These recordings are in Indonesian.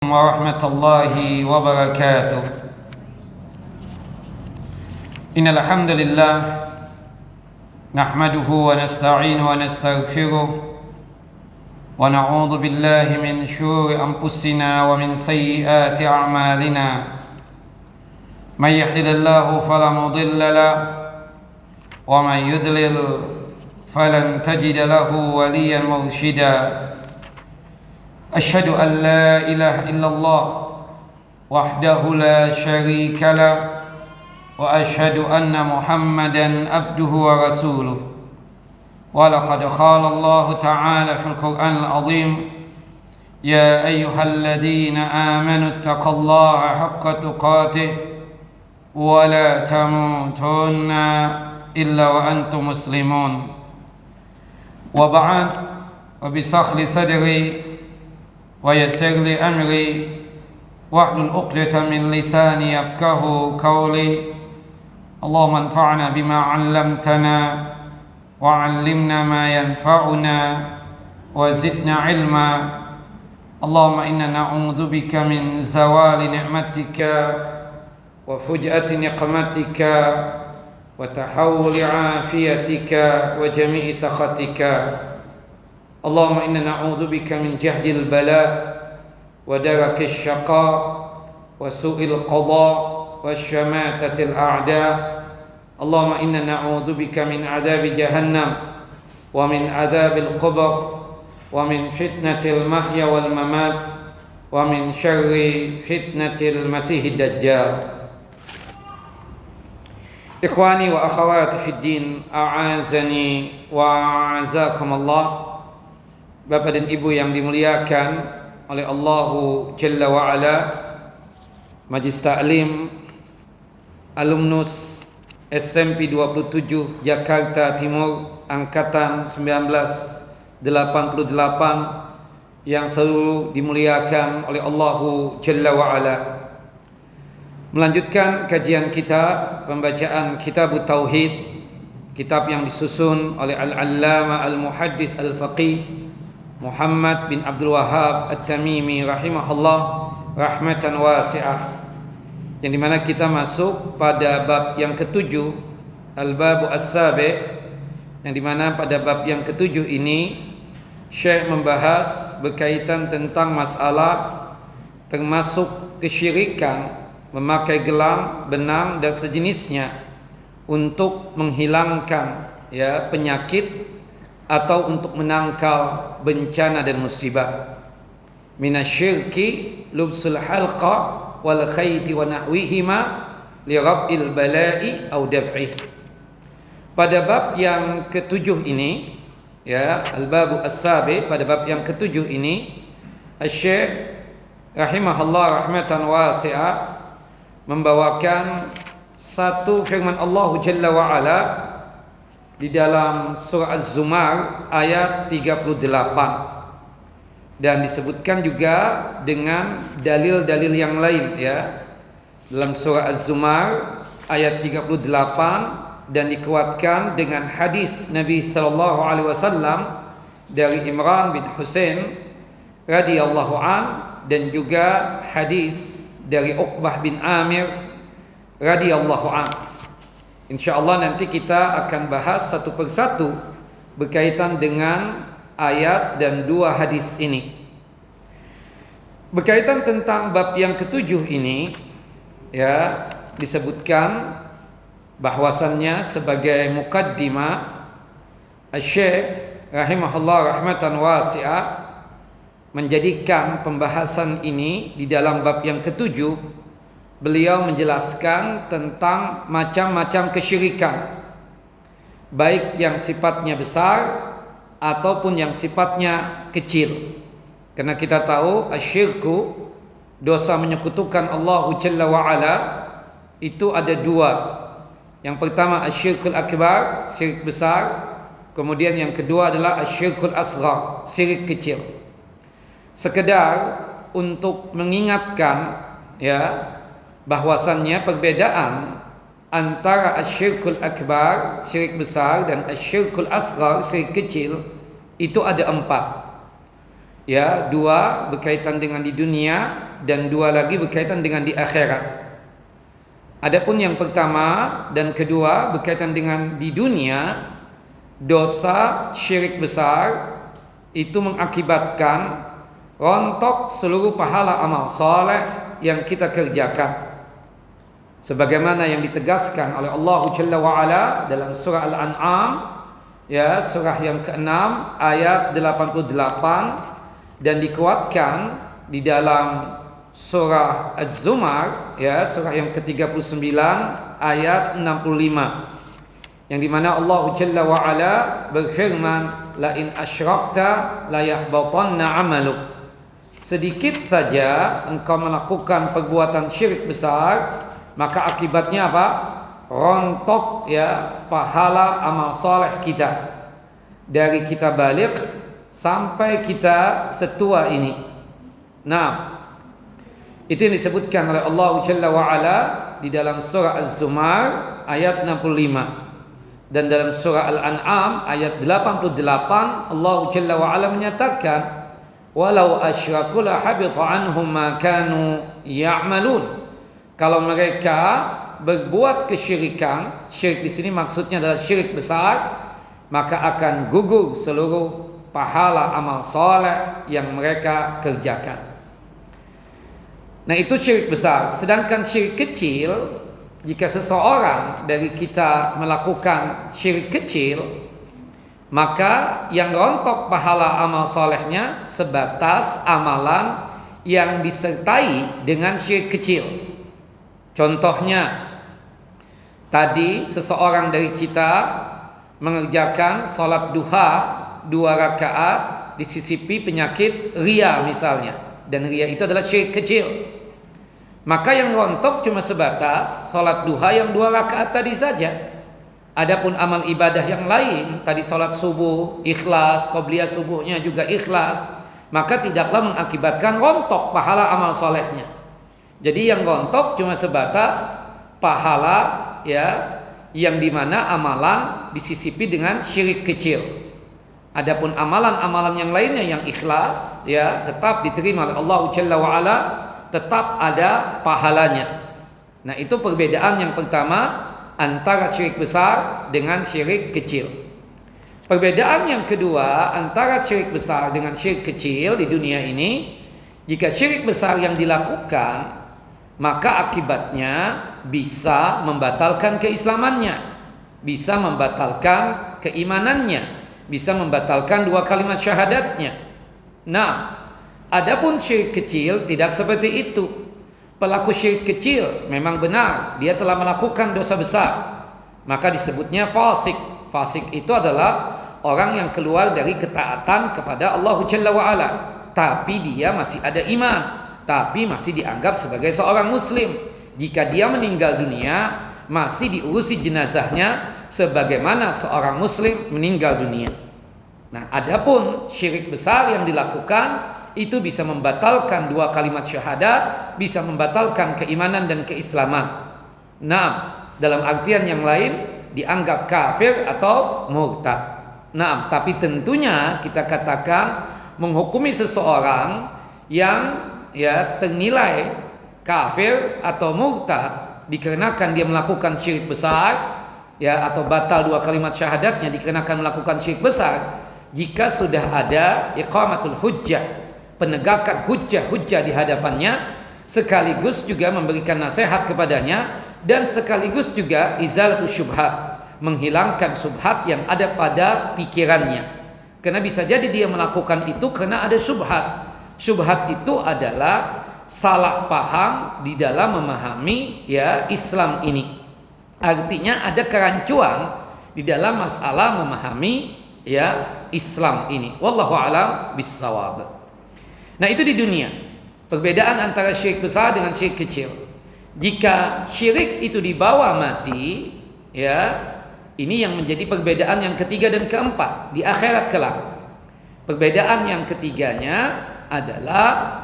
ورحمة الله وبركاته. إن الحمد لله نحمده ونستعينه ونستغفره ونعوذ بالله من شرور أنفسنا ومن سيئات أعمالنا. من يهد الله فلا مضل له ومن يضلل فلن تجد له وليا مرشدا. أشهد أن لا إله إلا الله وحده لا شريك له وأشهد أن محمدا عبده ورسوله. ولقد قال الله تعالى في القرآن العظيم: يا أيها الذين آمنوا اتقوا الله حق تقاته ولا تموتن إلا وأنتم مسلمون. وبعد، وبشرح لي صدري ويسر لي أمري واحلل عقدة من لساني يفقهوا قولي. اللهم انفعنا بما علمتنا وعلمنا ما ينفعنا وزدنا علما. اللهم إنا نعوذ بك من زوال نعمتك وفجأة نقمتك وتحول عافيتك وجميع سخطك. اللهم إنا نعوذ بك من جهد البلاء ودرك الشقاء وسوء القضاء وشماتة الأعداء. اللهم إنا نعوذ بك من عذاب جهنم ومن عذاب القبر ومن فتنة المحيا والممات ومن شر فتنة المسيح الدجال. Ikhwani wa akhawati fid din, a'azani wa a'azakumullah. Bapak dan Ibu yang dimuliakan oleh Allahu Jalla wa Ala, Majlis Ta'lim Alumnus SMP 27 Jakarta Timur Angkatan 1988 yang selalu dimuliakan oleh Allahu Jalla wa Ala. Melanjutkan kajian kita, pembacaan Kitab Tauhid, kitab yang disusun oleh Al-Allama Al-Muhaddis Al-Faqih Muhammad bin Abdul Wahhab At-Tamimi rahimahullah rahmatan wasi'ah, yang dimana kita masuk pada bab yang ketujuh, Al-Babu As-Sabi', yang dimana pada bab yang ketujuh ini Syekh membahas berkaitan tentang masalah termasuk kesyirikan memakai gelang, benang dan sejenisnya untuk menghilangkan penyakit atau untuk menangkal bencana dan musibah. Minasyirki lubsul halqa wal khayti wa nahwihima li rabbil bala'i aw daf'ih. Pada bab yang ketujuh ini, Al-Babu As-Sabi', pada bab yang ketujuh ini Asy-Syaikh rahimahullah rahmatan wasi'ah membawakan satu firman Allah Jalla wa Ala di dalam surah Az-Zumar ayat 38, dan disebutkan juga dengan dalil-dalil yang lain dalam surah Az-Zumar ayat 38, dan dikuatkan dengan hadis Nabi sallallahu alaihi wasallam dari Imran bin Husain radhiyallahu an, dan juga hadis dari Uqbah bin Amir radhiyallahu an. InsyaAllah nanti kita akan bahas satu persatu berkaitan dengan ayat dan dua hadis ini. Berkaitan tentang bab yang ketujuh ini, disebutkan bahwasannya sebagai muqaddimah, Asy-Syaikh rahimahullah rahmatan wasi'ah menjadikan pembahasan ini di dalam bab yang ketujuh. Beliau menjelaskan tentang macam-macam kesyirikan, baik yang sifatnya besar ataupun yang sifatnya kecil. Karena kita tahu asyirku, dosa menyekutukan Allah Jalla wa Ala, itu ada dua. Yang pertama asyirkul akbar, syirik besar. Kemudian yang kedua adalah asyirkul asghar, syirik kecil. Sekedar untuk mengingatkan bahwasannya perbedaan antara asyirkul akbar, syirik besar, dan asyirkul asghar, syirik kecil, itu ada 4. ya, dua berkaitan dengan di dunia, dan dua lagi berkaitan dengan di akhirat. Adapun yang pertama dan kedua berkaitan dengan di dunia, dosa syirik besar itu mengakibatkan rontok seluruh pahala amal saleh yang kita kerjakan. Sebagaimana yang ditegaskan oleh Allah Jalla wa Ala dalam surah Al-An'am, ya, surah yang ke-6 ayat 88, dan dikuatkan di dalam surah Az-Zumar, ya, surah yang ke-39 ayat 65, yang dimana Allah Jalla wa Ala berfirman, la in asyrakta la yahbatanna amaluk. Sedikit saja engkau melakukan perbuatan syirik besar, maka akibatnya apa? Rontok, ya, pahala amal saleh kita dari kita balik sampai kita setua ini. Nah, itu yang disebutkan oleh Allah Jalla wa Ala di dalam surah Az-Zumar ayat 65, dan dalam surah Al-An'am ayat 88 Allah Jalla wa Ala menyatakan, walau asyraku la habita anhum ma kanu ya'malun. Kalau mereka berbuat kesyirikan, syirik di sini maksudnya adalah syirik besar, maka akan gugur seluruh pahala amal saleh yang mereka kerjakan. Nah, itu syirik besar. Sedangkan syirik kecil, jika seseorang dari kita melakukan syirik kecil, maka yang rontok pahala amal solehnya sebatas amalan yang disertai dengan syirik kecil. Contohnya, tadi seseorang dari kita mengerjakan sholat duha 2 rakaat disisipi penyakit ria misalnya, dan ria itu adalah syirik kecil. Maka yang rontok cuma sebatas sholat duha yang 2 rakaat tadi saja. Adapun amal ibadah yang lain, tadi sholat subuh ikhlas, qobliyah subuhnya juga ikhlas, maka tidaklah mengakibatkan rontok pahala amal solehnya. Jadi yang rontok cuma sebatas pahala, ya, yang dimana amalan disisipi dengan syirik kecil. Adapun amalan-amalan yang lainnya yang ikhlas, ya, tetap diterima oleh Allah Jalla wa Ala, tetap ada pahalanya. Nah, itu perbedaan yang pertama antara syirik besar dengan syirik kecil. Perbedaan yang kedua antara syirik besar dengan syirik kecil di dunia ini, jika syirik besar yang dilakukan, maka akibatnya bisa membatalkan keislamannya, bisa membatalkan keimanannya, bisa membatalkan 2 kalimat syahadatnya. Nah, adapun syirik kecil tidak seperti itu. Pelaku syirik kecil memang benar dia telah melakukan dosa besar, maka disebutnya fasik. Fasik itu adalah orang yang keluar dari ketaatan kepada Allah Jalla wa Ala, tapi dia masih ada iman, tapi masih dianggap sebagai seorang muslim. Jika dia meninggal dunia, masih diurusi jenazahnya sebagaimana seorang muslim meninggal dunia. Nah, adapun syirik besar yang dilakukan itu bisa membatalkan 2 kalimat syahadat, bisa membatalkan keimanan dan keislaman. Nah, dalam artian yang lain dianggap kafir atau murtad. Nah, tapi tentunya kita katakan menghukumi seseorang yang, ya, ternilai kafir atau murtad dikarenakan dia melakukan syirik besar, ya, atau batal 2 kalimat syahadatnya dikarenakan melakukan syirik besar, jika sudah ada iqamatul hujjah, penegakan hujjah-hujjah di hadapannya, sekaligus juga memberikan nasihat kepadanya, dan sekaligus juga izalatul syubhat, menghilangkan subhat yang ada pada pikirannya. Karena bisa jadi dia melakukan itu karena ada subhat. Subhat itu adalah salah paham di dalam memahami, ya, Islam ini. Artinya ada kerancuan di dalam masalah memahami, ya, Islam ini. Wallahu a'lam bissawab. Nah, itu di dunia. Perbedaan antara syirik besar dengan syirik kecil. Jika syirik itu dibawa mati, ya, ini yang menjadi perbedaan yang ketiga dan keempat di akhirat kelak. Perbedaan yang ketiganya adalah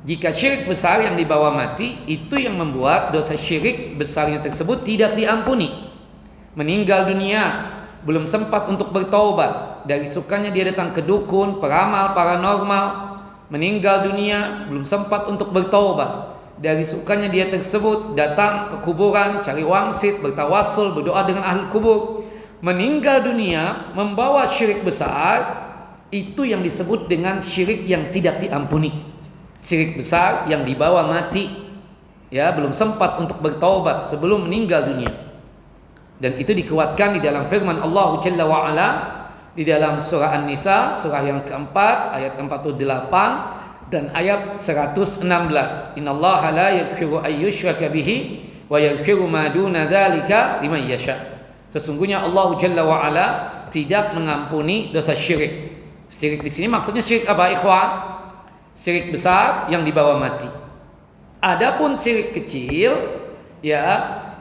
jika syirik besar yang dibawa mati, itu yang membuat dosa syirik besarnya tersebut tidak diampuni. Meninggal dunia, belum sempat untuk bertaubat, dari sukanya dia datang ke dukun, peramal, paranormal, meninggal dunia belum sempat untuk bertaubat. Dari sukanya dia tersebut datang ke kuburan, cari wangsit, bertawassul, berdoa dengan ahli kubur. Meninggal dunia membawa syirik besar, itu yang disebut dengan syirik yang tidak diampuni. Syirik besar yang dibawa mati, ya, belum sempat untuk bertaubat sebelum meninggal dunia. Dan itu dikuatkan di dalam firman Allah Jalla wa Ala di dalam surah An-Nisa, surah yang keempat, ayat 48 dan ayat 116. Innallaha la yaghfiru ay yushraka bihi wa yaghfiru ma duna dzalika liman yasha. Sesungguhnya Allah Jalla wa Ala tidak mengampuni dosa syirik. Syirik di sini maksudnya syirik apa, ikhwan? Syirik besar yang dibawa mati. Adapun syirik kecil, ya,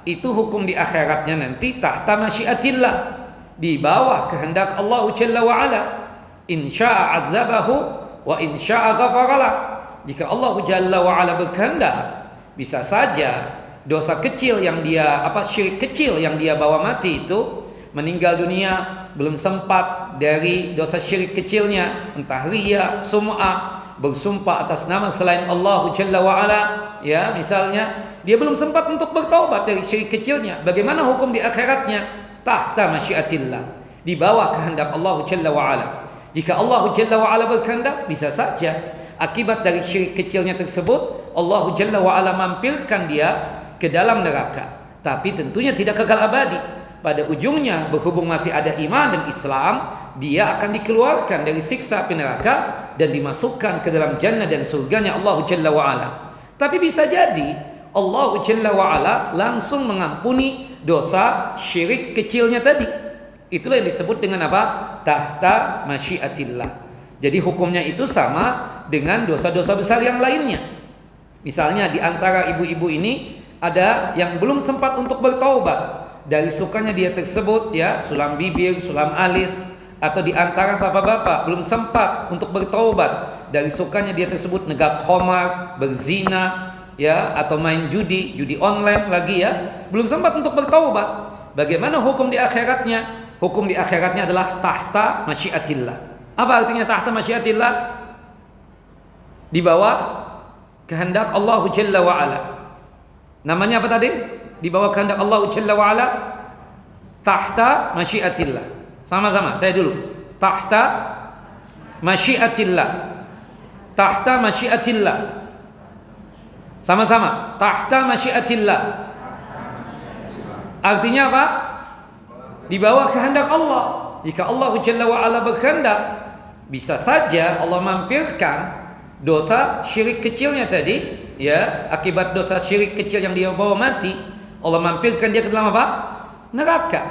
itu hukum di akhiratnya nanti tahta masyiatillah, di bawah kehendak Allah Jalla wa Ala. In syaa'a 'adzabahu wa in syaa'a ghafaralah. Jika Allah Jalla wa Ala berkehendak, bisa saja dosa kecil yang dia syirik kecil yang dia bawa mati itu meninggal dunia belum sempat dari dosa syirik kecilnya, entah riya, sum'ah, bersumpah atas nama selain Allah Jalla wa Ala, ya, misalnya dia belum sempat untuk bertaubat dari syirik kecilnya. Bagaimana hukum di akhiratnya? Tahta masyiatillah, di bawah kehendak Allah Jalla wa Ala. Jika Allah Jalla wa Ala berkehendak, bisa saja akibat dari syirik kecilnya tersebut Allah Jalla wa Ala mampirkan dia ke dalam neraka. Tapi tentunya tidak kekal abadi. Pada ujungnya, berhubung masih ada iman dan Islam, dia akan dikeluarkan dari siksa api neraka dan dimasukkan ke dalam jannah dan surganya Allah Jalla wa Ala. Tapi bisa jadi Allah Jalla wa Ala langsung mengampuni dosa syirik kecilnya tadi. Itulah yang disebut dengan apa? Tahta masyiatillah. Jadi hukumnya itu sama dengan dosa-dosa besar yang lainnya. Misalnya di antara ibu-ibu ini ada yang belum sempat untuk bertaubat. Dari sukanya dia tersebut, ya, sulam bibir, sulam alis, atau di antara bapak-bapak belum sempat untuk bertaubat. Dari sukanya dia tersebut negak khamar, berzina, ya, atau main judi online lagi, ya, belum sempat untuk bertaubat. Bagaimana hukum di akhiratnya? Hukum di akhiratnya adalah tahta masyiatillah. Apa artinya tahta masyiatillah? Di bawah kehendak Allah Jalla wa Ala. Namanya apa tadi? Di bawah kehendak Allah Jalla wa Ala. Tahta masyiatillah. Sama-sama, saya dulu. Tahta masyiatillah. Tahta masyiatillah. Sama-sama. Tahta masyiatillah. Artinya apa? Di bawah kehendak Allah. Jika Allah Jalla wa Ala berkehendak, bisa saja Allah mampirkan dosa syirik kecilnya tadi, ya, akibat dosa syirik kecil yang dia bawa mati, Allah mampirkan dia ke dalam apa? Neraka.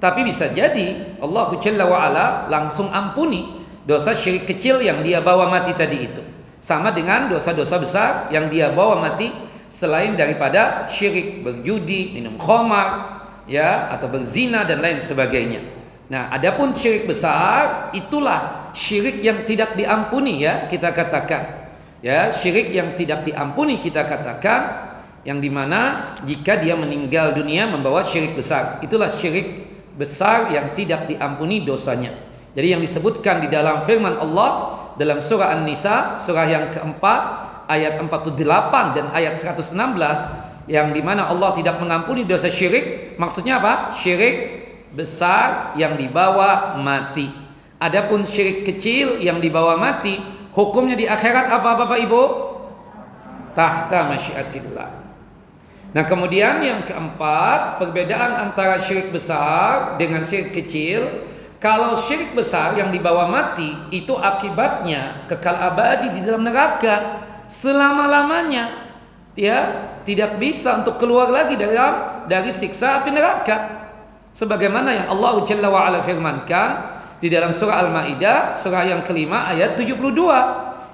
Tapi bisa jadi Allah Jalla wa Ala langsung ampuni dosa syirik kecil yang dia bawa mati tadi itu. Sama dengan dosa-dosa besar yang dia bawa mati selain daripada syirik, berjudi, minum khamar, ya, atau berzina dan lain sebagainya. Nah, adapun syirik besar itulah syirik yang tidak diampuni, ya, kita katakan. Ya, syirik yang tidak diampuni kita katakan, yang dimana jika dia meninggal dunia membawa syirik besar. Itulah syirik besar yang tidak diampuni dosanya. Jadi yang disebutkan di dalam firman Allah dalam surah An-Nisa, surah yang keempat, ayat 48 dan ayat 116, yang dimana Allah tidak mengampuni dosa syirik, maksudnya apa? Syirik besar yang dibawa mati. Adapun syirik kecil yang dibawa mati, hukumnya di akhirat apa, Bapak Ibu? Tahta masyiatillah. Nah, kemudian yang keempat, perbedaan antara syirik besar dengan syirik kecil. Kalau syirik besar yang dibawa mati, itu akibatnya kekal abadi di dalam neraka selama-lamanya. Ya, tidak bisa untuk keluar lagi dari siksa api neraka. Sebagaimana yang Allah Jalla wa Ala firmankan di dalam surah Al-Maidah, surah yang kelima ayat 72.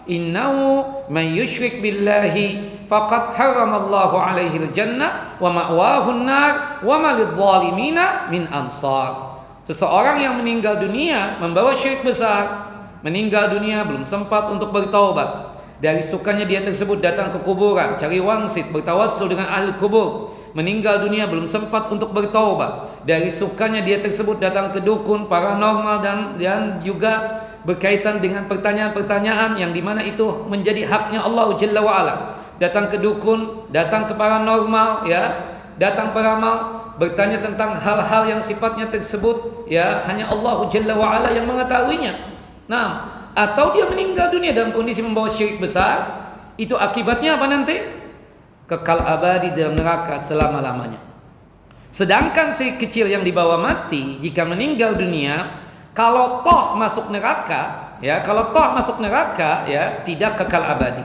Innahu man yusyrik billahi faqad haramallahu alaihi al-jannah wa ma'wahu an-nar wa ma lidh-dhalimina min ansar. Seseorang yang meninggal dunia membawa syirik besar, meninggal dunia belum sempat untuk bertaubat. Dari sukanya dia tersebut datang ke kuburan, cari wangsit, bertawassul dengan ahli kubur. Meninggal dunia belum sempat untuk bertaubat. Dari sukanya dia tersebut datang ke dukun, paranormal dan juga berkaitan dengan pertanyaan-pertanyaan yang dimana itu menjadi haknya Allah Jalla wa'ala. Datang ke dukun, datang ke paranormal, ya, datang peramal, bertanya tentang hal-hal yang sifatnya tersebut, ya, hanya Allah Jalla wa'ala yang mengetahuinya. Nah, atau dia meninggal dunia dalam kondisi membawa syirik besar, itu akibatnya apa nanti? Kekal abadi dalam neraka selama-lamanya. Sedangkan syirik kecil yang dibawa mati, jika meninggal dunia, kalau toh masuk neraka, ya, tidak kekal abadi.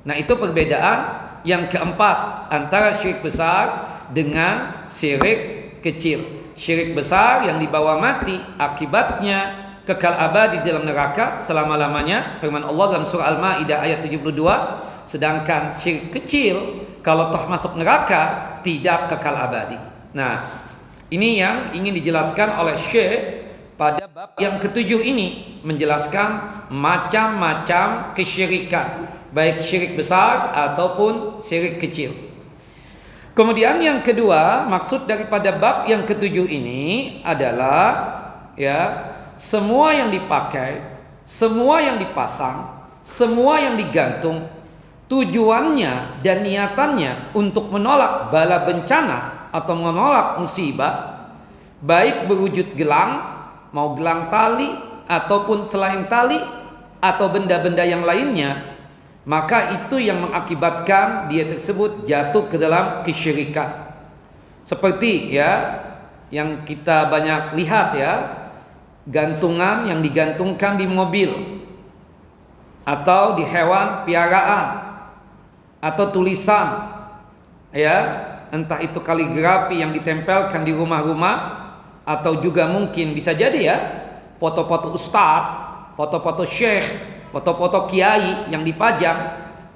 Nah, itu perbedaan yang keempat antara syirik besar dengan syirik kecil. Syirik besar yang dibawa mati akibatnya kekal abadi dalam neraka selama-lamanya, firman Allah dalam surah Al-Maidah ayat 72. Sedangkan syirik kecil kalau toh masuk neraka tidak kekal abadi. Nah, ini yang ingin dijelaskan oleh Syekh pada bab yang ketujuh ini, menjelaskan macam-macam kesyirikan, baik syirik besar ataupun syirik kecil. Kemudian yang kedua, maksud daripada bab yang ketujuh ini adalah, ya, semua yang dipakai, semua yang dipasang, semua yang digantung, tujuannya dan niatannya untuk menolak bala bencana atau menolak musibah, baik berwujud gelang, mau gelang tali ataupun selain tali atau benda-benda yang lainnya, maka itu yang mengakibatkan dia tersebut jatuh ke dalam kesyirikan. Seperti, ya, yang kita banyak lihat, ya, gantungan yang digantungkan di mobil atau di hewan piaraan, atau tulisan, ya, entah itu kaligrafi yang ditempelkan di rumah-rumah, atau juga mungkin bisa jadi, ya, foto-foto ustadz, foto-foto syekh, foto-foto kiai yang dipajang,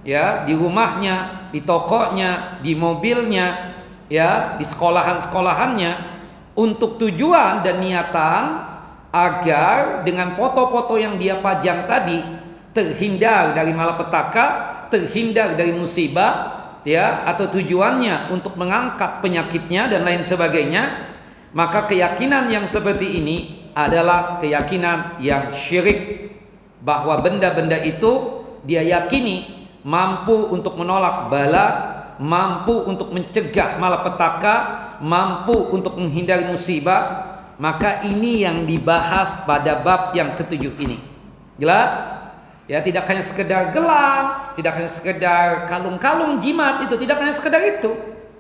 ya, di rumahnya, di tokonya, di mobilnya, ya, di sekolahannya, untuk tujuan dan niatan agar dengan foto-foto yang dia pajang tadi terhindar dari malapetaka, terhindar dari musibah, ya, atau tujuannya untuk mengangkat penyakitnya dan lain sebagainya. Maka keyakinan yang seperti ini adalah keyakinan yang syirik, bahwa benda-benda itu dia yakini mampu untuk menolak bala, mampu untuk mencegah malapetaka, mampu untuk menghindari musibah. Maka ini yang dibahas pada bab yang ketujuh ini. Jelas? Ya, tidak hanya sekedar gelang, tidak hanya sekedar kalung-kalung jimat, itu tidak hanya sekedar itu,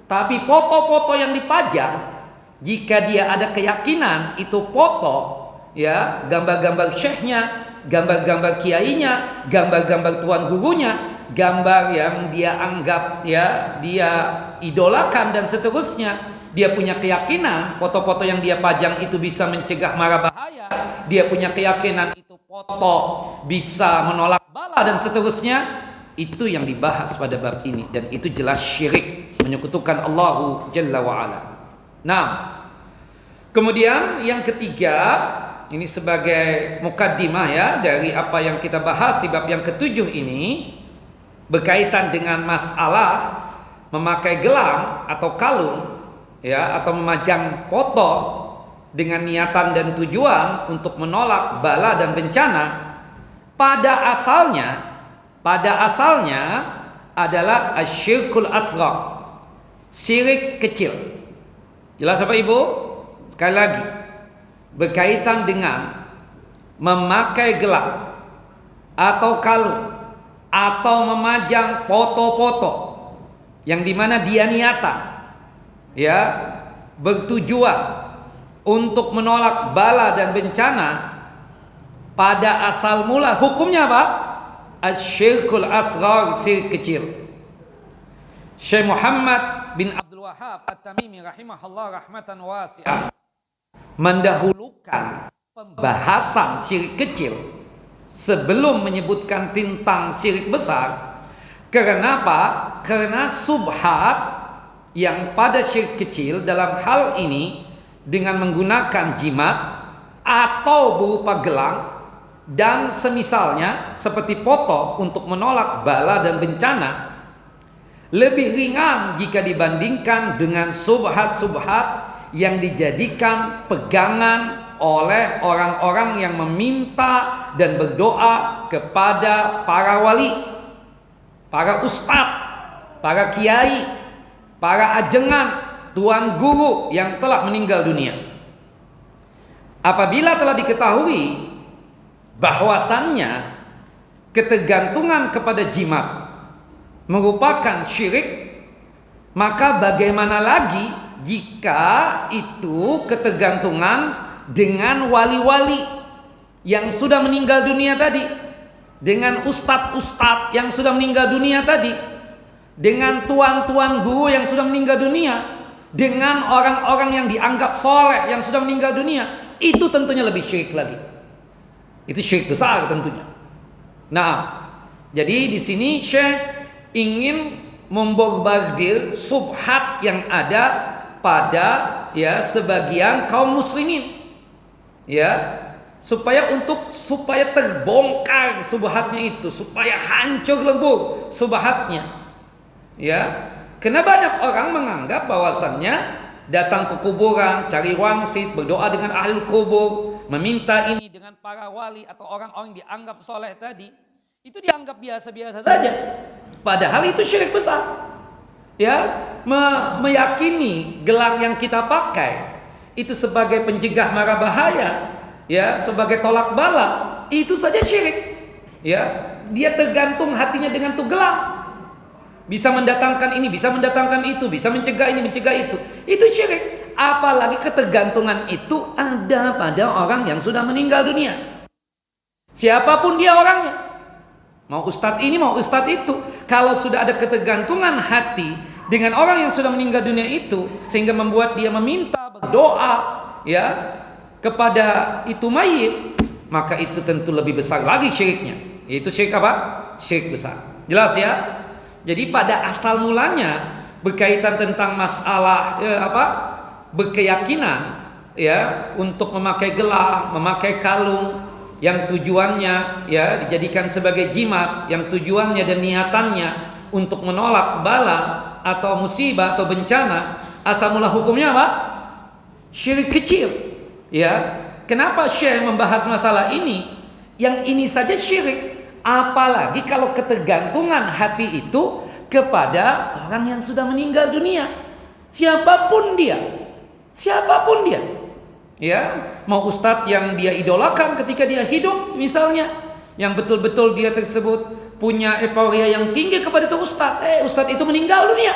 tapi foto-foto yang dipajang, jika dia ada keyakinan itu foto, ya, gambar-gambar syekhnya, gambar-gambar kiainya, gambar-gambar tuan gurunya, gambar yang dia anggap, ya, dia idolakan dan seterusnya, dia punya keyakinan foto-foto yang dia pajang itu bisa mencegah mara bahaya, dia punya keyakinan itu foto bisa menolak bala dan seterusnya, itu yang dibahas pada bab ini, dan itu jelas syirik, menyekutukan Allah Jalla wa'ala. Nah, kemudian yang ketiga, ini sebagai mukaddimah, ya, dari apa yang kita bahas di bab yang ketujuh ini, berkaitan dengan masalah memakai gelang atau kalung, ya, atau memajang foto dengan niatan dan tujuan untuk menolak bala dan bencana. Pada asalnya adalah asyirkul asghar, syirik kecil. Jelas apa Ibu? Sekali lagi, berkaitan dengan memakai gelang atau kalung atau memajang foto-foto yang dimana dia niatan, ya, bertujuan untuk menolak bala dan bencana, pada asal mula hukumnya apa? Asyirkul asghar, syirik kecil. Syekh Muhammad bin Abdul Wahhab At-Tamimi rahimahullah rahmatan wasi'ah mendahulukan pembahasan syirik kecil sebelum menyebutkan tentang syirik besar. Kenapa? Karena subhat yang pada syirik kecil dalam hal ini dengan menggunakan jimat atau berupa gelang dan semisalnya seperti foto untuk menolak bala dan bencana lebih ringan jika dibandingkan dengan subhat-subhat yang dijadikan pegangan oleh orang-orang yang meminta dan berdoa kepada para wali, para ustadz, para kiai, para ajengan, tuan guru yang telah meninggal dunia. Apabila telah diketahui bahwasannya ketergantungan kepada jimat merupakan syirik, maka bagaimana lagi jika itu ketergantungan dengan wali-wali yang sudah meninggal dunia tadi, dengan ustadz-ustadz yang sudah meninggal dunia tadi, dengan tuan-tuan guru yang sudah meninggal dunia, dengan orang-orang yang dianggap soleh yang sudah meninggal dunia. Itu tentunya lebih syirik lagi. Itu syirik besar tentunya. Nah, jadi di sini Syekh ingin membombardir subhat yang ada pada sebagian kaum muslimin, supaya terbongkar subhatnya itu, supaya hancur lebur subhatnya, karena banyak orang menganggap bahwasannya datang ke kuburan, cari wangsit, berdoa dengan ahli kubur, meminta ini dengan para wali atau orang-orang yang dianggap soleh tadi, itu dianggap biasa-biasa saja. Padahal itu syirik besar. Meyakini gelang yang kita pakai itu sebagai pencegah mara bahaya, sebagai tolak bala, itu saja syirik. Dia tergantung hatinya dengan tuh gelang. Bisa mendatangkan ini, bisa mendatangkan itu, bisa mencegah ini, mencegah itu. Itu syirik. Apalagi ketergantungan itu ada pada orang yang sudah meninggal dunia. Siapapun dia orangnya, mau ustadz ini, mau ustadz itu, kalau sudah ada ketergantungan hati dengan orang yang sudah meninggal dunia itu, sehingga membuat dia meminta, berdoa kepada itu mayit, maka itu tentu lebih besar lagi syiriknya. Yaitu syirik apa? Syirik besar. Jelas ya? Jadi pada asal mulanya berkaitan tentang masalah berkeyakinan untuk memakai gelang, memakai kalung yang tujuannya dijadikan sebagai jimat, yang tujuannya dan niatannya untuk menolak bala atau musibah atau bencana, asal mula hukumnya apa? Syirik kecil. Kenapa Syekh membahas masalah ini? Yang ini saja syirik, apalagi kalau ketergantungan hati itu kepada orang yang sudah meninggal dunia, siapapun dia, mau ustadz yang dia idolakan ketika dia hidup misalnya, yang betul-betul dia tersebut punya euforia yang tinggi kepada itu ustadz itu meninggal dunia,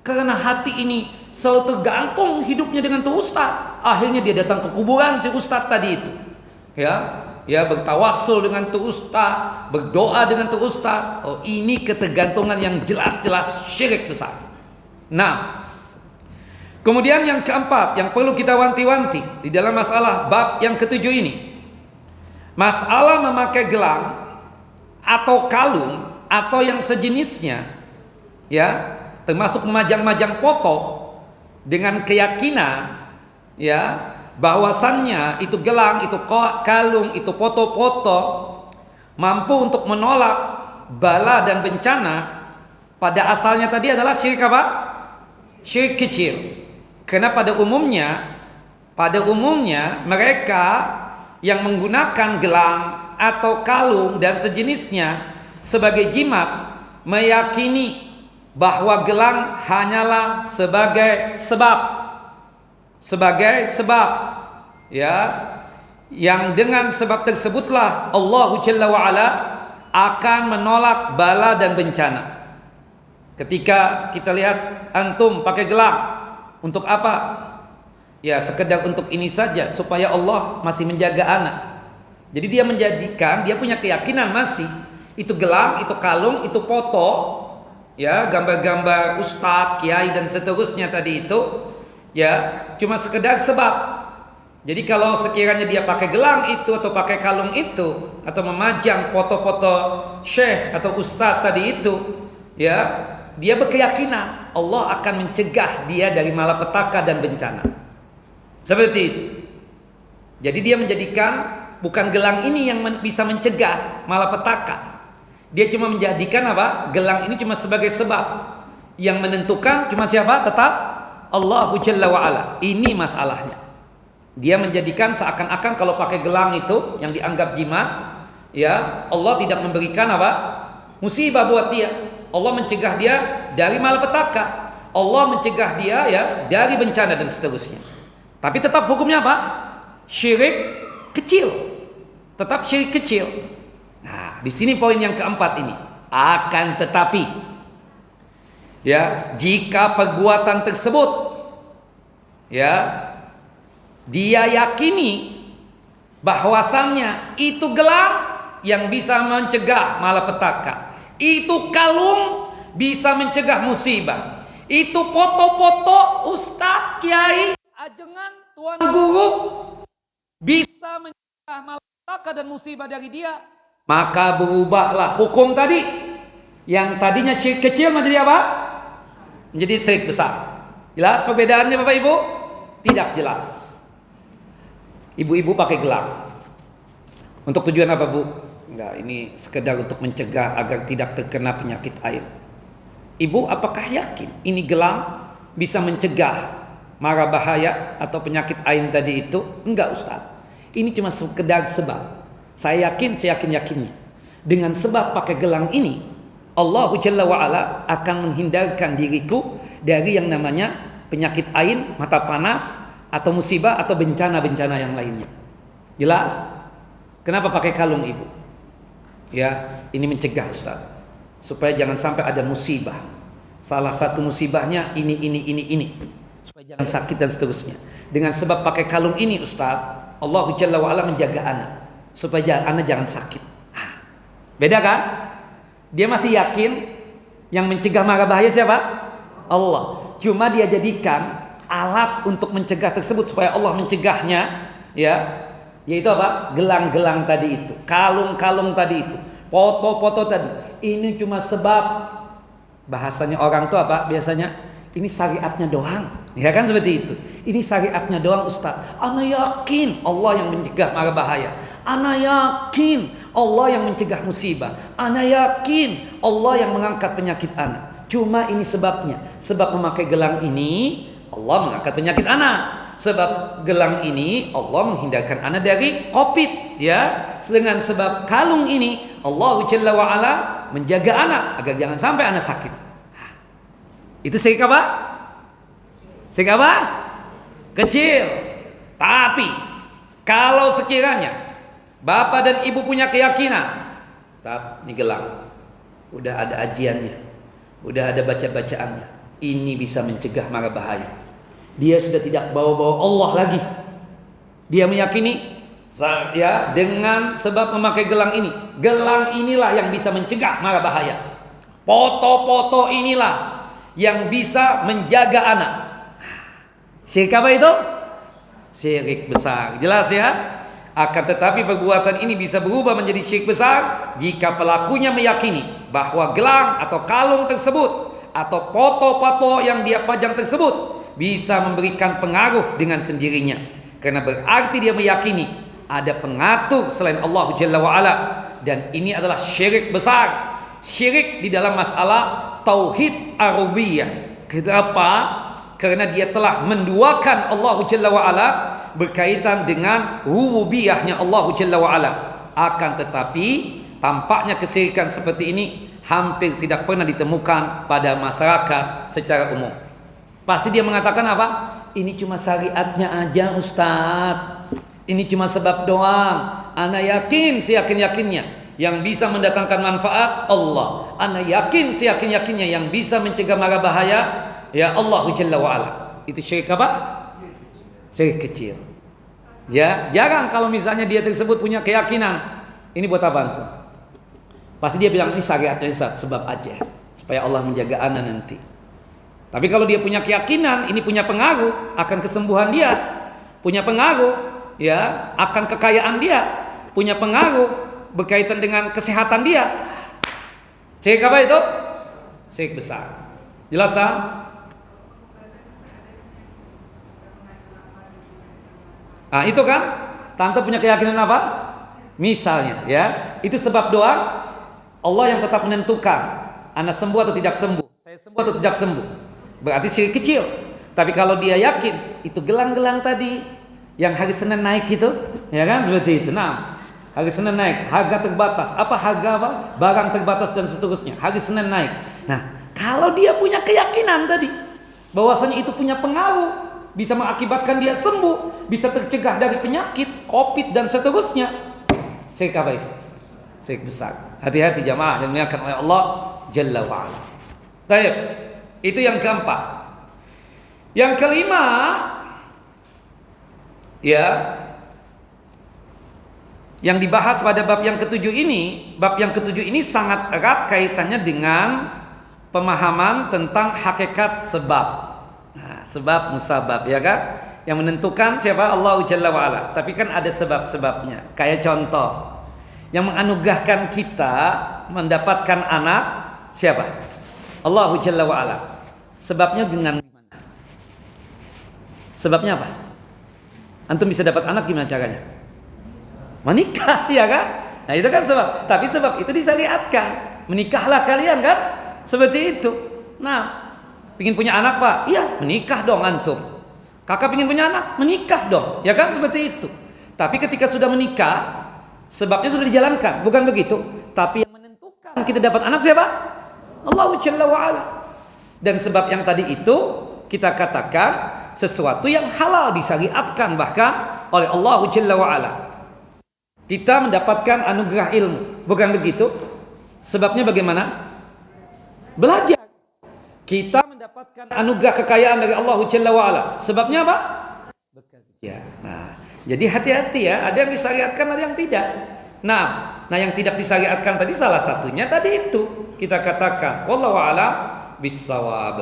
karena hati ini selalu tergantung hidupnya dengan tuh ustadz. Akhirnya dia datang ke kuburan si ustadz tadi itu, bertawassul dengan tuh ustadz, berdoa dengan tuh ustadz. Oh, ini ketergantungan yang jelas-jelas syirik besar. Nah, kemudian yang keempat yang perlu kita wanti-wanti di dalam masalah bab yang ketujuh ini, masalah memakai gelang atau kalung atau yang sejenisnya, termasuk memajang-majang foto dengan keyakinan bahwasannya itu gelang, itu kalung, itu foto-foto mampu untuk menolak bala dan bencana, pada asalnya tadi adalah syirik apa? Syirik kecil. Karena pada umumnya mereka yang menggunakan gelang atau kalung dan sejenisnya sebagai jimat meyakini bahwa gelang hanyalah sebagai sebab yang dengan sebab tersebutlah Allah Jalla wa'ala akan menolak bala dan bencana. Ketika kita lihat antum pakai gelang, untuk apa? Sekedar untuk ini saja, supaya Allah masih menjaga anak. Jadi dia menjadikan, dia punya keyakinan masih itu gelang, itu kalung, itu foto, gambar-gambar ustadz, kiai dan seterusnya tadi itu, cuma sekedar sebab. Jadi kalau sekiranya dia pakai gelang itu atau pakai kalung itu atau memajang foto-foto syekh atau ustadz tadi itu, dia berkeyakinan Allah akan mencegah dia dari malapetaka dan bencana. Seperti itu. Jadi dia menjadikan bukan gelang ini yang bisa mencegah malapetaka. Dia cuma menjadikan apa? Gelang ini cuma sebagai sebab. Yang menentukan cuma siapa? Tetap Allahu Jalla wa'ala. Ini masalahnya. Dia menjadikan seakan-akan kalau pakai gelang itu yang dianggap jimat, ya Allah tidak memberikan apa? Musibah buat dia. Allah mencegah dia dari malapetaka. Allah mencegah dia ya dari bencana dan seterusnya. Tapi tetap hukumnya apa? Syirik kecil. Tetap syirik kecil. Nah, di sini poin yang keempat ini. Akan tetapi, ya, jika perbuatan tersebut, ya, dia yakini bahwasannya itu gelang yang bisa mencegah malapetaka, itu kalung bisa mencegah musibah, itu foto-foto ustadz, kiai, ajengan, tuan guru bisa mencegah malapetaka dan musibah dari dia, maka berubahlah hukum tadi. Yang tadinya syirik kecil menjadi apa? Menjadi syirik besar. Jelas perbedaannya Bapak Ibu? Tidak jelas. Ibu-ibu pakai gelang. Untuk tujuan apa, Bu? Enggak, ini sekedar untuk mencegah agar tidak terkena penyakit ain. Ibu apakah yakin ini gelang bisa mencegah mara bahaya atau penyakit ain tadi itu? Enggak, Ustaz. Ini cuma sekedar sebab. Saya yakin-yakinnya. Dengan sebab pakai gelang ini, Allah Jalla wa'ala akan menghindarkan diriku dari yang namanya penyakit ain, mata panas, atau musibah, atau bencana-bencana yang lainnya. Jelas? Kenapa pakai kalung ibu? Ya, ini mencegah Ustaz, supaya jangan sampai ada musibah. Salah satu musibahnya ini, supaya jangan sakit dan seterusnya. Dengan sebab pakai kalung ini Ustaz, Allah Jalla wa'ala menjaga anak, supaya anak jangan sakit. Beda kan? Dia masih yakin yang mencegah mara bahaya siapa? Allah. Cuma dia jadikan alat untuk mencegah tersebut supaya Allah mencegahnya, ya, yaitu apa? Gelang-gelang tadi itu, kalung-kalung tadi itu, foto-foto tadi. Ini cuma sebab, bahasanya orang tuh apa? Biasanya ini syariatnya doang, ya kan, seperti itu. Ini syariatnya doang Ustaz. Ana yakin Allah yang mencegah mara bahaya. Ana yakin Allah yang mencegah musibah. Ana yakin Allah yang mengangkat penyakit anak. Cuma ini sebabnya. Sebab memakai gelang ini Allah mengangkat penyakit anak. Sebab gelang ini Allah menghindarkan anak dari COVID, ya. Dengan sebab kalung ini Allah Jalla wa'ala menjaga anak agar jangan sampai anak sakit. Itu syirik apa? Syirik apa? Kecil. Tapi kalau sekiranya bapak dan ibu punya keyakinan, Ustaz, ini gelang, udah ada ajiannya, udah ada baca-bacaannya, ini bisa mencegah mara bahaya. Dia sudah tidak bawa-bawa Allah lagi. Dia meyakini, ya, dengan sebab memakai gelang ini, gelang inilah yang bisa mencegah mara bahaya. Foto-foto inilah yang bisa menjaga anak. Syirik apa itu? Syirik besar. Jelas ya? Akan tetapi perbuatan ini bisa berubah menjadi syirik besar jika pelakunya meyakini bahwa gelang atau kalung tersebut atau foto-foto yang dia pajang tersebut bisa memberikan pengaruh dengan sendirinya. Karena berarti dia meyakini ada pengatur selain Allah Jalla wa'ala. Dan ini adalah syirik besar. Syirik di dalam masalah tauhid ar-rububiyah. Kenapa? Karena dia telah menduakan Allah Jalla wa'ala berkaitan dengan rububiyahnya Allah Jalla wa'ala. Akan tetapi tampaknya kesyirikan seperti ini hampir tidak pernah ditemukan pada masyarakat secara umum. Pasti dia mengatakan apa? Ini cuma syariatnya aja Ustaz, ini cuma sebab doang. Ana yakin seyakin-yakinnya yang bisa mendatangkan manfaat Allah. Ana yakin seyakin-yakinnya yang bisa mencegah mara bahaya, ya Allah Jalla wa'ala. Itu syirik apa? Syirik kecil. Ya, jarang kalau misalnya dia tersebut punya keyakinan, ini buat apa antum? Pasti dia bilang ini syariatnya Ustaz, sebab aja, supaya Allah menjaga anak nanti. Tapi kalau dia punya keyakinan, ini punya pengaruh akan kesembuhan dia, punya pengaruh, ya, akan kekayaan dia, punya pengaruh berkaitan dengan kesehatan dia. Syirik apa itu? Syirik besar. Jelas tak? Nah itu kan, tante punya keyakinan apa? Misalnya, ya, itu sebab doa Allah yang tetap menentukan anak sembuh atau tidak sembuh, saya sembuh atau tidak sembuh. Berarti syirik kecil. Tapi kalau dia yakin itu gelang-gelang tadi yang hari Senin naik itu, ya kan seperti itu. Nah, hari Senin naik, harga terbatas. Apa harga apa? Barang terbatas dan seterusnya. Hari Senin naik. Nah, kalau dia punya keyakinan tadi bahwasanya itu punya pengaruh, bisa mengakibatkan dia sembuh, bisa tercegah dari penyakit, COVID dan seterusnya. Syirik apa itu? Syirik besar. Hati-hati jamaah yang dimuliakan oleh Allah Jalla wa'ala. Baik, itu yang keempat. Yang kelima, ya, yang dibahas pada bab yang ketujuh ini, sangat erat kaitannya dengan pemahaman tentang hakikat sebab. Nah, sebab musabab, ya kan? Yang menentukan siapa? Allah Jalla wa'ala. Tapi kan ada sebab-sebabnya. Kayak contoh, yang menganugerahkan kita mendapatkan anak siapa? Allah Jalla wa'ala. Sebabnya dengan gimana? Sebabnya apa? Antum bisa dapat anak gimana caranya? Menikah, ya kan? Nah, itu kan sebab. Tapi sebab itu disyariatkan. Menikahlah kalian kan? Seperti itu. Nah, pingin punya anak Pak? Iya, menikah dong antum. Kakak pingin punya anak? Menikah dong. Ya kan? Seperti itu. Tapi ketika sudah menikah, sebabnya sudah dijalankan. Bukan begitu. Tapi yang menentukan kita dapat anak siapa? Allah Jalla wa'ala. Dan sebab yang tadi itu kita katakan sesuatu yang halal, disyariatkan bahkan oleh Allah Jalla wa'ala. Kita mendapatkan anugerah ilmu, bukan begitu? Sebabnya bagaimana? Belajar. Kita mendapatkan anugerah kekayaan dari Allah Jalla wa'ala. Sebabnya apa? Bekerja. Nah, jadi hati-hati ya, ada yang disyariatkan, ada yang tidak. Nah yang tidak disyariatkan tadi salah satunya tadi itu kita katakan wallahu a'lam bissawab.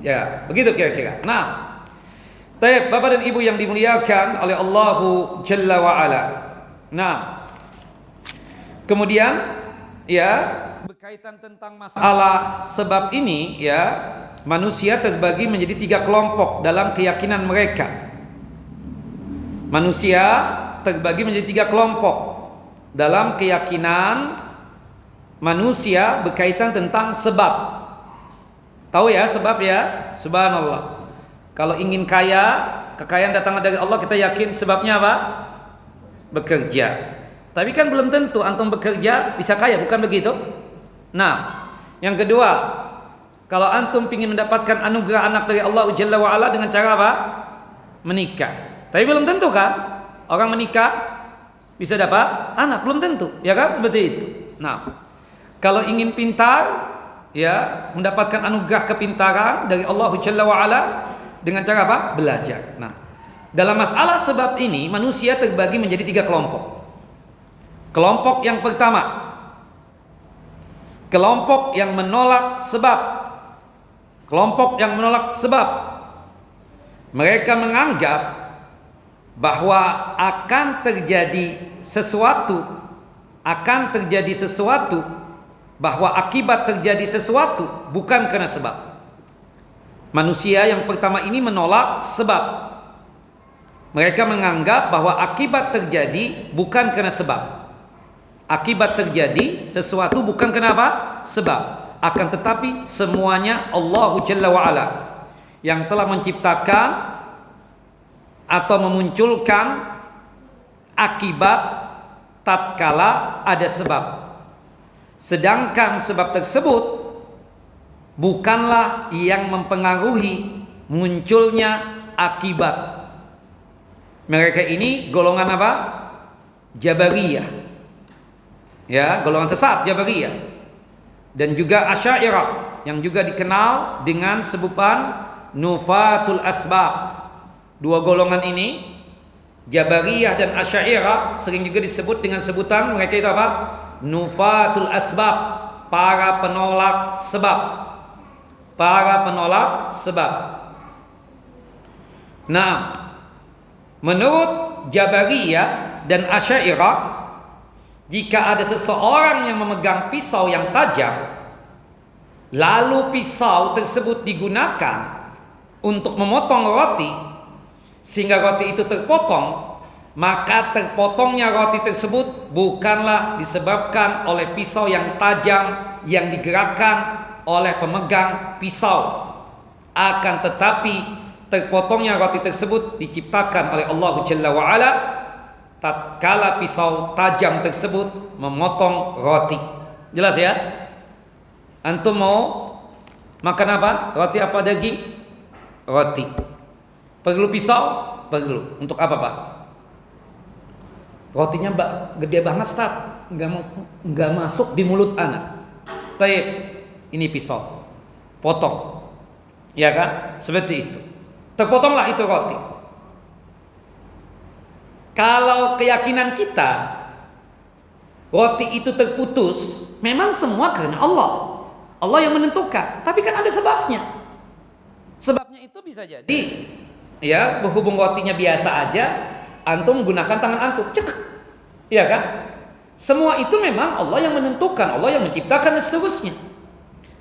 Ya, begitu kira-kira. Nah, baik Bapak dan Ibu yang dimuliakan oleh Allah Jalla wa'ala. Nah, kemudian ya, berkaitan tentang masalah sebab ini ya, manusia terbagi menjadi 3 kelompok dalam keyakinan mereka. Manusia terbagi menjadi 3 kelompok dalam keyakinan manusia berkaitan tentang sebab. Tahu ya sebab ya? Subhanallah. Kalau ingin kaya, kekayaan datang dari Allah, kita yakin sebabnya apa? Bekerja. Tapi kan belum tentu antum bekerja bisa kaya, bukan begitu? Nah, yang kedua, kalau antum ingin mendapatkan anugerah anak dari Allah Jalla wa'ala dengan cara apa? Menikah. Tapi belum tentu kan? Orang menikah bisa dapat anak, belum tentu, ya kan? Seperti itu. Nah, kalau ingin pintar, ya, mendapatkan anugerah kepintaran dari Allah Jalla wa'ala dengan cara apa? Belajar. Nah, dalam masalah sebab ini manusia terbagi menjadi 3 kelompok. Kelompok yang pertama, kelompok yang menolak sebab. Kelompok yang menolak sebab, mereka menganggap bahwa akan terjadi sesuatu, bahwa akibat terjadi sesuatu bukan karena sebab. Manusia yang pertama ini menolak sebab. Mereka menganggap bahwa akibat terjadi bukan karena sebab. Akibat terjadi sesuatu bukan kenapa? Sebab. Akan tetapi semuanya Allah Jalla wa'ala yang telah menciptakan atau memunculkan akibat tatkala ada sebab. Sedangkan sebab tersebut bukanlah yang mempengaruhi munculnya akibat. Mereka ini golongan apa? Jabariyah. Ya, golongan sesat Jabariyah. Dan juga Asy'ariyah yang juga dikenal dengan sebutan Nufatul Asbab. 2 golongan ini, Jabariyah dan Asy'ariyah, sering juga disebut dengan sebutan mereka itu apa? Nufatul Asbab, para penolak sebab. Para penolak sebab. Nah, menurut Jabariyah dan Asy'ariyah, jika ada seseorang yang memegang pisau yang tajam, lalu pisau tersebut digunakan untuk memotong roti, sehingga roti itu terpotong, maka terpotongnya roti tersebut bukanlah disebabkan oleh pisau yang tajam yang digerakkan oleh pemegang pisau, akan tetapi terpotongnya roti tersebut diciptakan oleh Allah Jalla wa'ala tatkala pisau tajam tersebut memotong roti. Jelas ya? Antum mau makan apa? Roti apa daging? Roti. Perlu pisau? Perlu. Untuk apa, Pak? Rotinya gede banget, Ustaz. Enggak masuk di mulut anak. Baik, ini pisau. Potong. Ya kan? Seperti itu. Terpotonglah itu roti. Kalau keyakinan kita roti itu terputus, memang semua karena Allah. Allah yang menentukan. Tapi kan ada sebabnya. Sebabnya itu bisa jadi ya, berhubung rotinya biasa aja, antum menggunakan tangan antum, cek. Iya kan? Semua itu memang Allah yang menentukan, Allah yang menciptakan dan seterusnya.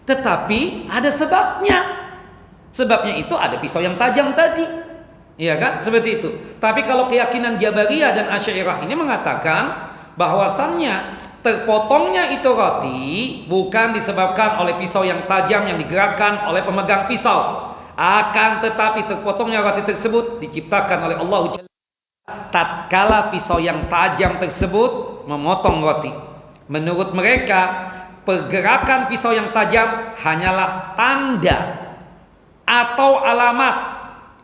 Tetapi ada sebabnya. Sebabnya itu ada pisau yang tajam tadi. Iya kan? Seperti itu. Tapi kalau keyakinan Jabariyah dan Asy'ariyah ini mengatakan bahwasannya terpotongnya itu roti bukan disebabkan oleh pisau yang tajam yang digerakkan oleh pemegang pisau. Akan tetapi terpotongnya roti tersebut diciptakan oleh Allah tatkala pisau yang tajam tersebut memotong roti. Menurut mereka, pergerakan pisau yang tajam hanyalah tanda atau alamat,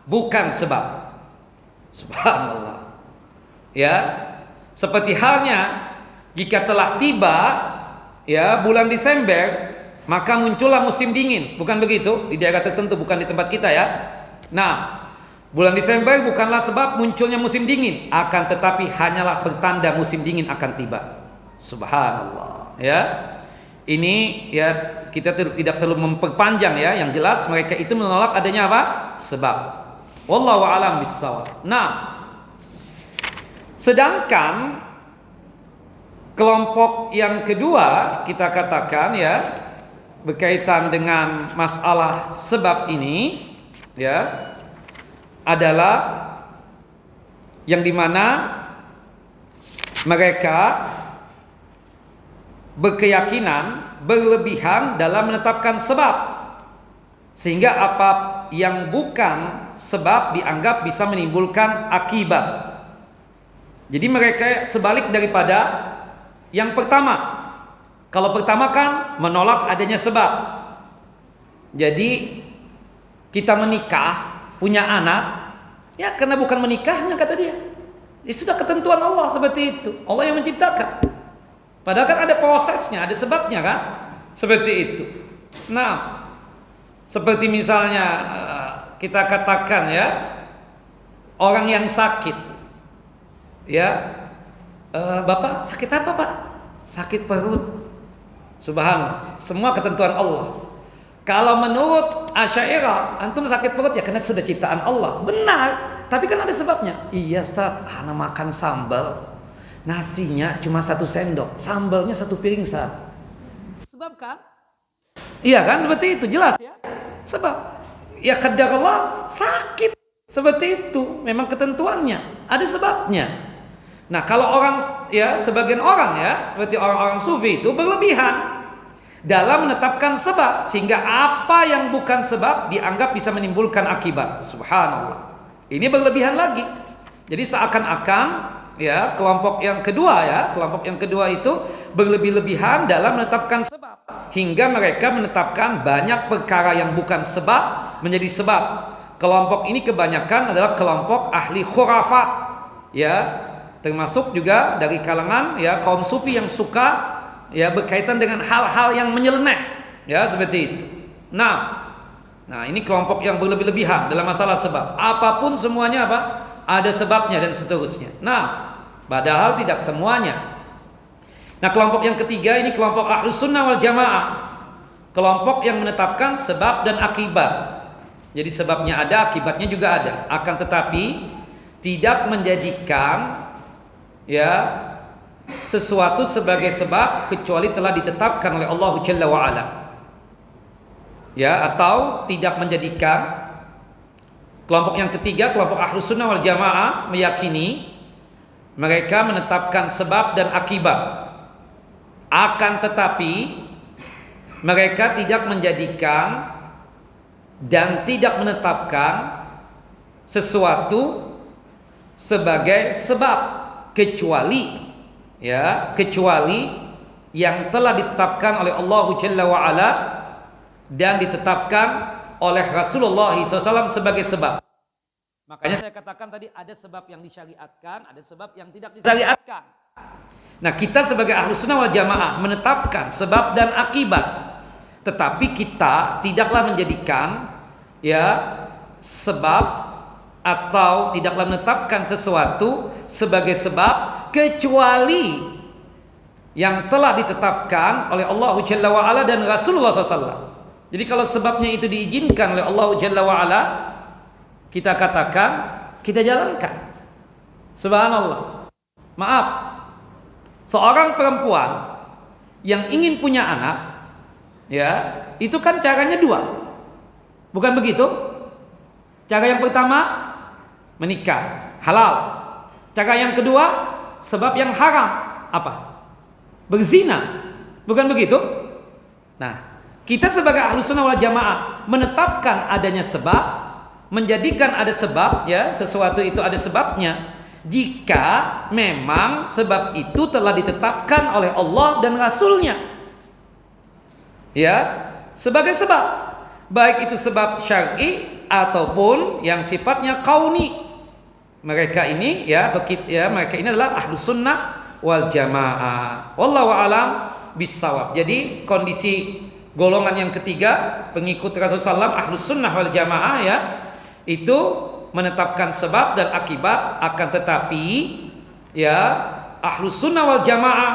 bukan sebab. Subhanallah. Ya, seperti halnya jika telah tiba ya bulan Desember, maka muncullah musim dingin, bukan begitu? Di daerah tertentu, bukan di tempat kita ya. Nah, bulan Desember bukanlah sebab munculnya musim dingin, akan tetapi hanyalah pertanda musim dingin akan tiba. Subhanallah. Ya, ini ya kita tidak perlu memperpanjang ya. Yang jelas mereka itu menolak adanya apa? Sebab. Wallahu a'lam bissawab. Nah, sedangkan kelompok yang kedua kita katakan ya berkaitan dengan masalah sebab ini ya adalah yang dimana mereka berkeyakinan berlebihan dalam menetapkan sebab, sehingga apa yang bukan sebab dianggap bisa menimbulkan akibat. Jadi mereka sebalik daripada yang pertama. Kalau pertama kan menolak adanya sebab. Jadi kita menikah, punya anak, ya karena bukan menikahnya kata dia. Ini sudah ketentuan Allah seperti itu. Allah yang menciptakan. Padahal kan ada prosesnya, ada sebabnya kan? Seperti itu. Nah, seperti misalnya kita katakan ya, orang yang sakit. Ya, Bapak sakit apa, Pak? Sakit perut. Subhanallah, semua ketentuan Allah. Kalau menurut Asy'ariyah, antum sakit perut ya karena sudah ciptaan Allah. Benar, tapi kan ada sebabnya. Iya, Ustaz, ana makan sambal, nasinya cuma 1 sendok, sambalnya 1 piring, Ustaz. Sebab kan? Iya kan, seperti itu, jelas ya. Sebab ya qadar Allah sakit. Seperti itu, memang ketentuannya, ada sebabnya. Nah, kalau orang ya, sebagian orang ya, seperti orang-orang sufi itu berlebihan dalam menetapkan sebab, sehingga apa yang bukan sebab dianggap bisa menimbulkan akibat. Subhanallah. Ini berlebihan lagi. Jadi seakan-akan ya kelompok yang kedua itu berlebih-lebihan dalam menetapkan sebab, hingga mereka menetapkan banyak perkara yang bukan sebab menjadi sebab. Kelompok ini kebanyakan adalah kelompok ahli khurafat ya, termasuk juga dari kalangan ya kaum sufi yang suka ya berkaitan dengan hal-hal yang menyeleneh ya, seperti itu. Nah ini kelompok yang berlebih-lebihan dalam masalah sebab. Apapun semuanya apa? Ada sebabnya dan seterusnya. Nah, padahal tidak semuanya. Nah, kelompok yang ketiga ini kelompok Ahlus Sunnah wal Jamaah. Kelompok yang menetapkan sebab dan akibat. Jadi sebabnya ada, akibatnya juga ada. Akan tetapi tidak menjadikan ya sesuatu sebagai sebab kecuali telah ditetapkan oleh Allah Jalla wa Ala. Ya, atau tidak menjadikan. Kelompok yang ketiga, kelompok Ahlus Sunnah wal Jamaah meyakini mereka menetapkan sebab dan akibat. Akan tetapi mereka tidak menjadikan dan tidak menetapkan sesuatu sebagai sebab kecuali yang telah ditetapkan oleh Allah Jalla wa Ala dan ditetapkan oleh Rasulullah SAW sebagai sebab. Makanya saya katakan tadi ada sebab yang disyariatkan, ada sebab yang tidak disyariatkan. Nah, kita sebagai Ahlus Sunnah wal Jamaah menetapkan sebab dan akibat. Tetapi kita tidaklah menjadikan sebab atau tidaklah menetapkan sesuatu sebagai sebab kecuali yang telah ditetapkan oleh Allah Jalla wa Ala dan Rasulullah SAW. Jadi kalau sebabnya itu diizinkan oleh Allah Jalla wa Ala, kita katakan, kita jalankan. Subhanallah. Maaf, seorang perempuan yang ingin punya anak, itu kan caranya dua, bukan begitu? Cara yang pertama menikah, halal. Cara yang kedua, sebab yang haram, apa? Berzina, bukan begitu? Nah, kita sebagai Ahlus Sunnah wal Jamaah menetapkan adanya sebab, menjadikan ada sebab, sesuatu itu ada sebabnya jika memang sebab itu telah ditetapkan oleh Allah dan Rasulnya. Sebagai sebab, baik itu sebab syar'i ataupun yang sifatnya kauni. Mereka ini mereka ini adalah Ahlus Sunnah wal Jamaah. Wallahu a'lam bissawab. Jadi kondisi golongan yang ketiga, pengikut Rasulullah SAW, Ahlus Sunnah wal Jamaah, itu menetapkan sebab dan akibat. Akan tetapi Ahlus Sunnah wal Jamaah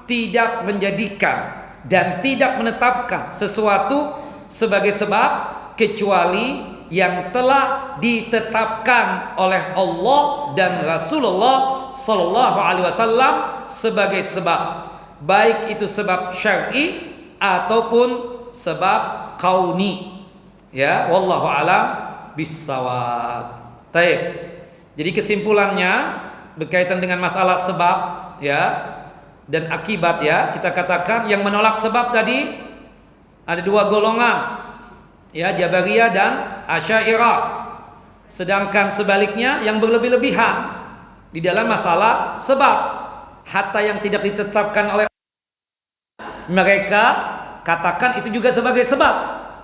tidak menjadikan dan tidak menetapkan sesuatu sebagai sebab kecuali yang telah ditetapkan oleh Allah dan Rasulullah sallallahu alaihi wasallam sebagai sebab, baik itu sebab syar'i ataupun sebab kauni. Wallahu alam bissawab. Baik. Jadi kesimpulannya berkaitan dengan masalah sebab dan akibat, kita katakan yang menolak sebab tadi ada dua golongan, Jabariyah dan Asy'ariyah. Sedangkan sebaliknya yang berlebih-lebihan di dalam masalah sebab, hatta yang tidak ditetapkan oleh mereka katakan itu juga sebagai sebab,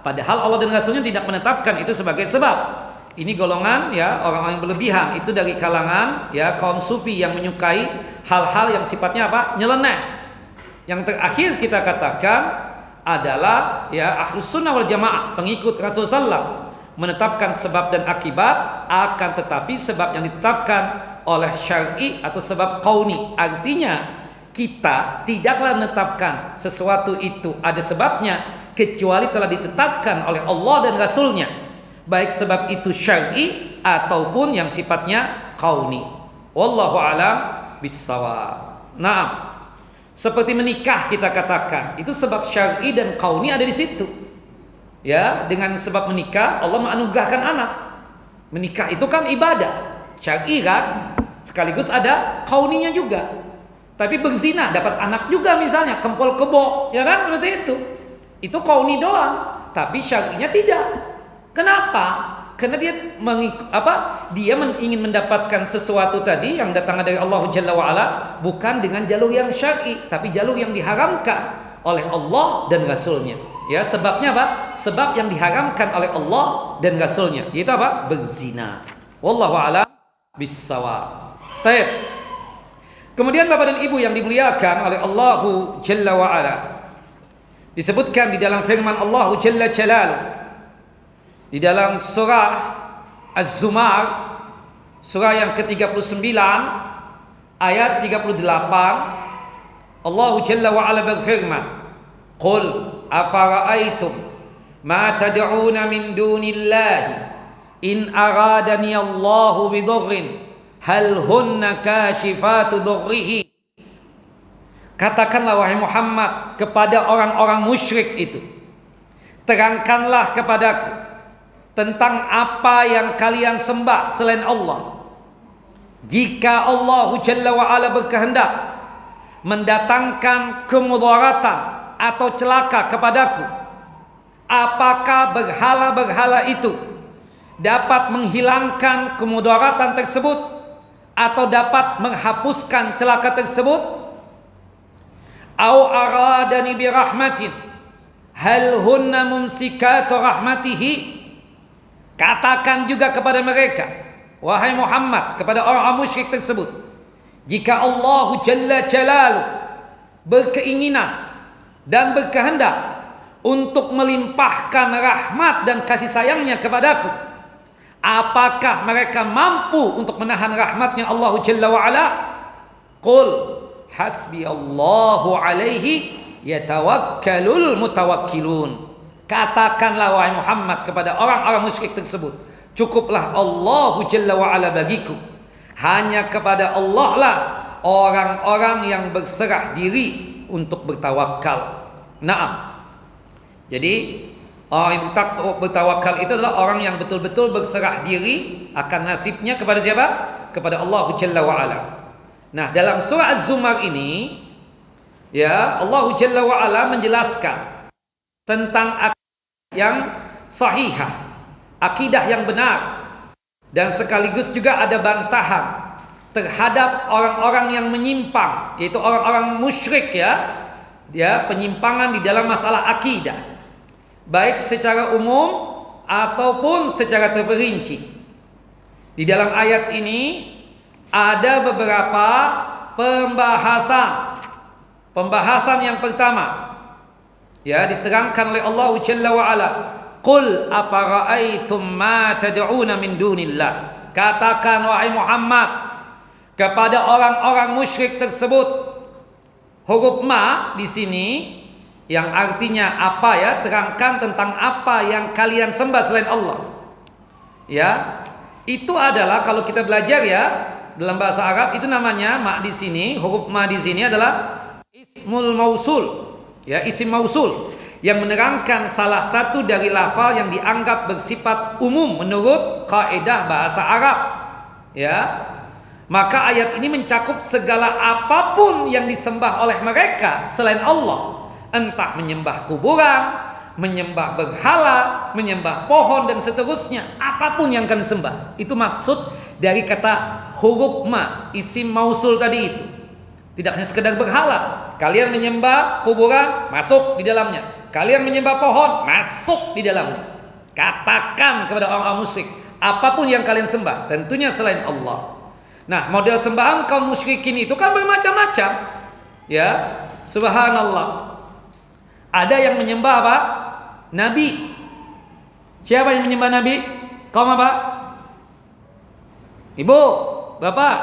padahal Allah dan Rasulnya tidak menetapkan itu sebagai sebab. Ini golongan orang-orang yang berlebihan, itu dari kalangan kaum sufi yang menyukai hal-hal yang sifatnya apa? Nyeleneh. Yang terakhir kita katakan adalah Ahlus Sunnah wal Jamaah, pengikut Rasulullah SAW, menetapkan sebab dan akibat, akan tetapi sebab yang ditetapkan oleh syar'i atau sebab kauni. Artinya kita tidaklah menetapkan sesuatu itu ada sebabnya kecuali telah ditetapkan oleh Allah dan Rasulnya, baik sebab itu syar'i ataupun yang sifatnya kauni. Wallahu a'lam bissawab. Naam. Seperti menikah kita katakan, itu sebab syar'i dan kauni ada di situ. Dengan sebab menikah Allah menganugerahkan anak. Menikah itu kan ibadah syar'i kan, sekaligus ada kauninya juga. Tapi berzina dapat anak juga, misalnya kempol kebo, seperti itu. Itu kauni doang, tapi syar'inya tidak. Kenapa? Karena dia ingin mendapatkan sesuatu tadi yang datang dari Allah Jalla wa Ala, bukan dengan jalur yang syar'i, tapi jalur yang diharamkan oleh Allah dan Rasulnya. Sebabnya apa? Sebab yang diharamkan oleh Allah dan Rasulnya, yaitu apa? Berzina. Wallahu a'lam bissawab. Baik. Kemudian Bapak dan Ibu yang dimuliakan oleh Allah Jalla wa Ala, disebutkan di dalam firman Allah Jalla Jalaluhu di dalam surah Az-Zumar, surah yang ke-39 ayat 38, Allah Jalla wa Ala berfirman, "Qul afara'aytum ma tad'una min dunillahi in aradani Allahu bidurrin hal hunna kashifatu durrihi." Katakanlah wahai Muhammad kepada orang-orang musyrik itu, terangkanlah kepadaku tentang apa yang kalian sembah selain Allah. Jika Allah Jalla wa Ala berkehendak mendatangkan kemudaratan atau celaka kepadaku, apakah berhala-berhala itu dapat menghilangkan kemudaratan tersebut atau dapat menghapuskan celaka tersebut. Au aradani bi rahmatin hal hunna mumsikatu rahmatihi. Katakan juga kepada mereka, wahai Muhammad, kepada orang musyrik tersebut, jika Allah Jalla Jalaluhu berkeinginan dan berkehendak untuk melimpahkan rahmat dan kasih sayangnya kepadaku, apakah mereka mampu untuk menahan rahmatnya Allah Jalla wa'ala? Qul hasbi Allahu alaihi yatawakkalul mutawakkilun. Katakanlah wahai Muhammad kepada orang-orang musyrik tersebut, cukuplah Allah Jalla wa'ala bagiku, hanya kepada Allah lah orang-orang yang berserah diri untuk bertawakal. Naam. Jadi orang yang bertawakal itu adalah orang yang betul-betul berserah diri akan nasibnya kepada siapa? Kepada Allah Jalla wa'ala. Nah, dalam surah Az-Zumar ini, ya, Allah Jalla wa'ala menjelaskan tentang akidah yang sahihah, akidah yang benar, dan sekaligus juga ada bantahan terhadap orang-orang yang menyimpang, yaitu orang-orang musyrik, ya, penyimpangan di dalam masalah akidah, baik secara umum ataupun secara terperinci. Di dalam ayat ini ada beberapa pembahasan yang pertama, ya, diterangkan oleh Allah Jalla wa'ala. Qul afara'aitum ma tad'una min dunillah. Katakan wahai Muhammad kepada orang-orang musyrik tersebut. Huruf ma di sini yang artinya apa, ya, terangkan tentang apa yang kalian sembah selain Allah. Ya, itu adalah kalau kita belajar, ya, dalam bahasa Arab itu namanya ma di sini, huruf ma di sini adalah ismul mausul. Ya, isim mausul yang menerangkan salah satu dari lafal yang dianggap bersifat umum menurut kaidah bahasa Arab. Ya, maka ayat ini mencakup segala apapun yang disembah oleh mereka selain Allah, entah menyembah kuburan, menyembah berhala, menyembah pohon dan seterusnya, apapun yang kalian sembah. Itu maksud dari kata huruf ma, isim mausul tadi itu. Tidak hanya sekedar berhala. Kalian menyembah kuburan, masuk di dalamnya. Kalian menyembah pohon, masuk di dalamnya. Katakan kepada orang-orang musyrik, apapun yang kalian sembah, tentunya selain Allah. Nah, model sembahan kaum musyrikin itu kan bermacam-macam. Ya, subhanallah. Ada yang menyembah apa? Nabi. Siapa yang menyembah Nabi? Kaum apa? Ibu, bapak,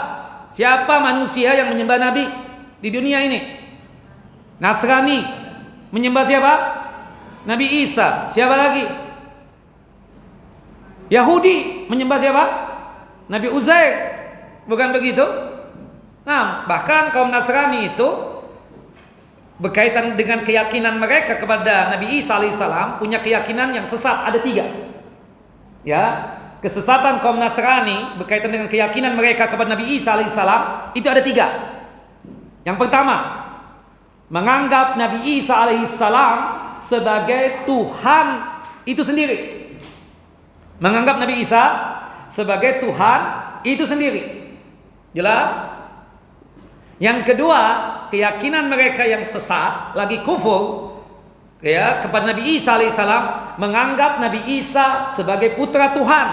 siapa manusia yang menyembah Nabi di dunia ini? Nasrani menyembah siapa? Nabi Isa. Siapa lagi? Yahudi menyembah siapa? Nabi Uzair. Bukan begitu? Nah, bahkan kaum Nasrani itu berkaitan dengan keyakinan mereka kepada Nabi Isa alaihissalam, punya keyakinan yang sesat, ada 3. Ya, kesesatan kaum Nasrani berkaitan dengan keyakinan mereka kepada Nabi Isa alaihissalam itu ada 3. Yang pertama, menganggap Nabi Isa alaihissalam sebagai Tuhan itu sendiri. Menganggap Nabi Isa sebagai Tuhan itu sendiri. Jelas? Yang kedua, keyakinan mereka yang sesat, lagi kufur, ya, kepada Nabi Isa alaihissalam, menganggap Nabi Isa sebagai putra Tuhan,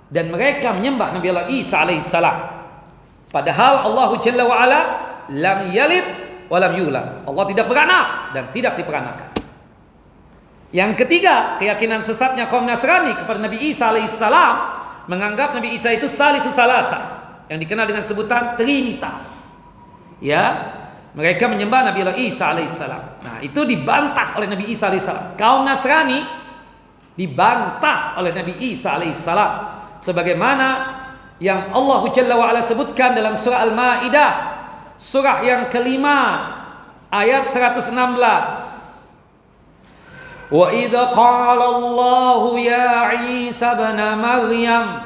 dan mereka menyembah Nabi Allah Isa alaihissalam. Padahal Allah Jalla wa'ala lam yalid walam yulad. Allah tidak beranak dan tidak diperanakan. Yang ketiga, keyakinan sesatnya kaum Nasrani kepada Nabi Isa alaihissalam, menganggap Nabi Isa itu salisus salasa, yang dikenal dengan sebutan Trinitas. Ya, mereka menyembah Nabi Allah Isa alaihissalam. Nah, itu dibantah oleh Nabi Isa alaihissalam. Kaum Nasrani dibantah oleh Nabi Isa alaihissalam, sebagaimana yang Allah Jalla wa'ala sebutkan dalam surah Al-Maidah, surah yang kelima, ayat 116. Wa idza qala Allah ya Isa ibn Maryam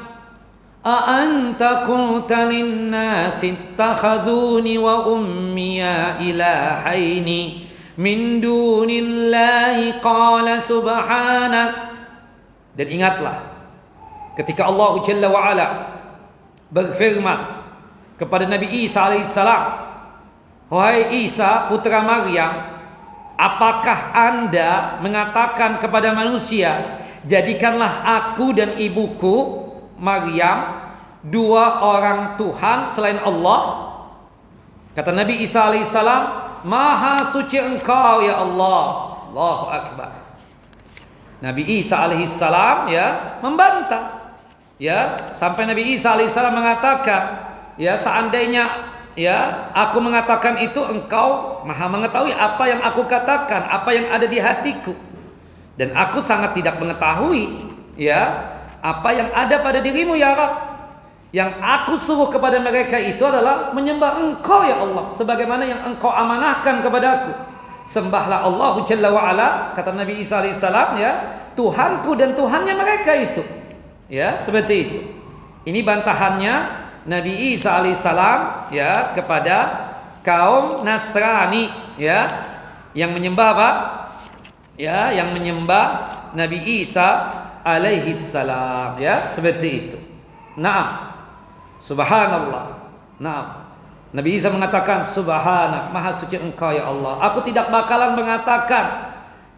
a anta qulta lin-nasi ittakhaduni wa ummiya ilahaini min dunillahi qala subhanak. Dan ingatlah ketika Allah Jalla wa Ala berfirman kepada Nabi Isa alaihissalam, "Wahai Isa putra Maryam, apakah Anda mengatakan kepada manusia, jadikanlah aku dan ibuku Maryam dua orang Tuhan selain Allah?" Kata Nabi Isa alaihissalam, "Maha suci Engkau ya Allah." Allahu Akbar. Nabi Isa alaihissalam membantah. Sampai Nabi Isa alaihissalam mengatakan, seandainya aku mengatakan itu, Engkau Maha mengetahui apa yang aku katakan, apa yang ada di hatiku. Dan aku sangat tidak mengetahui apa yang ada pada dirimu ya Rabb. Yang aku suruh kepada mereka itu adalah menyembah Engkau ya Allah, sebagaimana yang Engkau amanahkan kepadaku. Sembahlah Allah Jalla wa Ala, kata Nabi Isa alaihissalam, Tuhanku dan Tuhannya mereka itu. Seperti itu. Ini bantahannya Nabi Isa alaihissalam kepada kaum Nasrani yang menyembah apa? Yang menyembah Nabi Isa alaihissalam, seperti itu. Naam. Subhanallah. Naam. Nabi Isa mengatakan, "Subhanak, maha suci Engkau ya Allah. Aku tidak bakalan mengatakan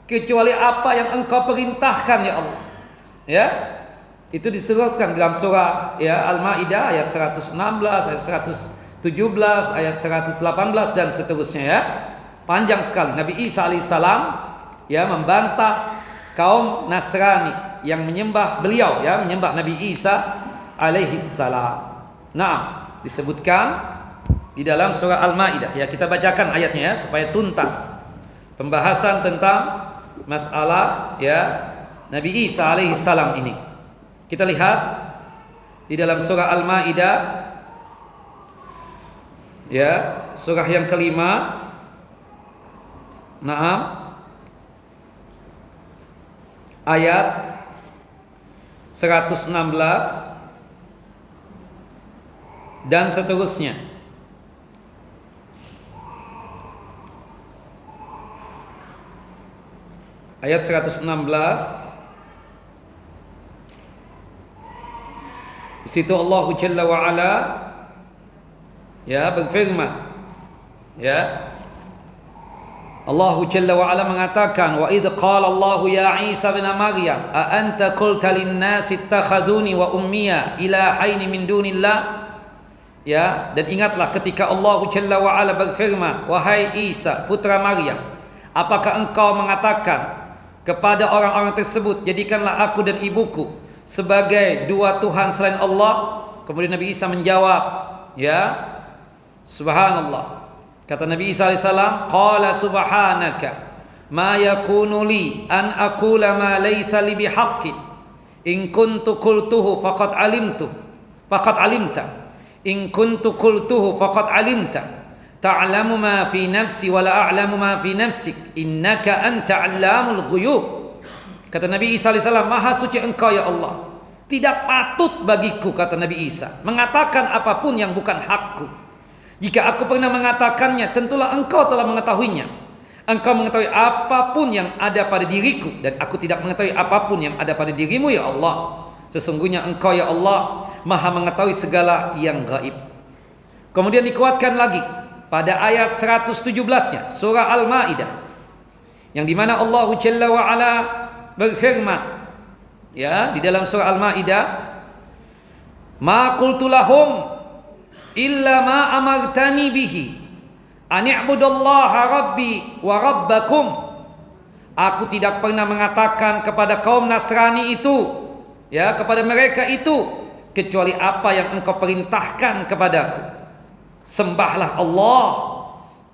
kecuali apa yang Engkau perintahkan ya Allah." Itu disebutkan dalam surah Al-Maidah ayat 116, ayat 117, ayat 118 dan seterusnya Panjang sekali. Nabi Isa alaihissalam membantah kaum Nasrani yang menyembah beliau, menyembah Nabi Isa alaihissalam. Nah, disebutkan di dalam surah Al-Maidah. Kita bacakan ayatnya supaya tuntas pembahasan tentang masalah Nabi Isa alaihissalam ini. Kita lihat di dalam surah Al-Maidah, surah yang kelima. Naam, ayat 116 dan seterusnya. Ayat 116, di situ Allah Jalla wa Ala berfirman, Allah Jalla wa Ala mengatakan, "Wa idh qala Allah ya Isa bin Maryam, a anta qulta lin-nasi ittakhaduni wa ummiya ilahaini min dunillah." Dan ingatlah ketika Allah Jalla wa Ala berfirman, "Wahai Isa putra Maryam, apakah engkau mengatakan kepada orang-orang tersebut, jadikanlah aku dan ibuku sebagai dua Tuhan selain Allah?" Kemudian Nabi Isa menjawab, Subhanallah. Kata Nabi Isa alaihissalam, "Qala subhanaka ma yakunu li an aqula ma laysa li bihaqqin in kuntu qultuhu faqad alimta in kuntu qultuhu faqad alimta ta'lamu ma fi nafsi wa la a'lamu ma fi nafsik innaka anta 'allamul ghuyub." Kata Nabi Isa alaihissalam, "Maha suci Engkau ya Allah. Tidak patut bagiku," kata Nabi Isa, "mengatakan apapun yang bukan hakku. Jika aku pernah mengatakannya, tentulah Engkau telah mengetahuinya. Engkau mengetahui apapun yang ada pada diriku, dan aku tidak mengetahui apapun yang ada pada dirimu ya Allah. Sesungguhnya Engkau ya Allah Maha mengetahui segala yang gaib." Kemudian dikuatkan lagi pada ayat 117-nya surah Al-Maidah, yang dimana Allah Jalla wa Ala berfirman di dalam surah Al-Maidah, "Ma qultu lahum illa ma amartani bihi an i'budallaha rabbi wa rabbakum." Aku tidak pernah mengatakan kepada kaum Nasrani itu, kepada mereka itu, kecuali apa yang Engkau perintahkan kepadaku. Sembahlah Allah,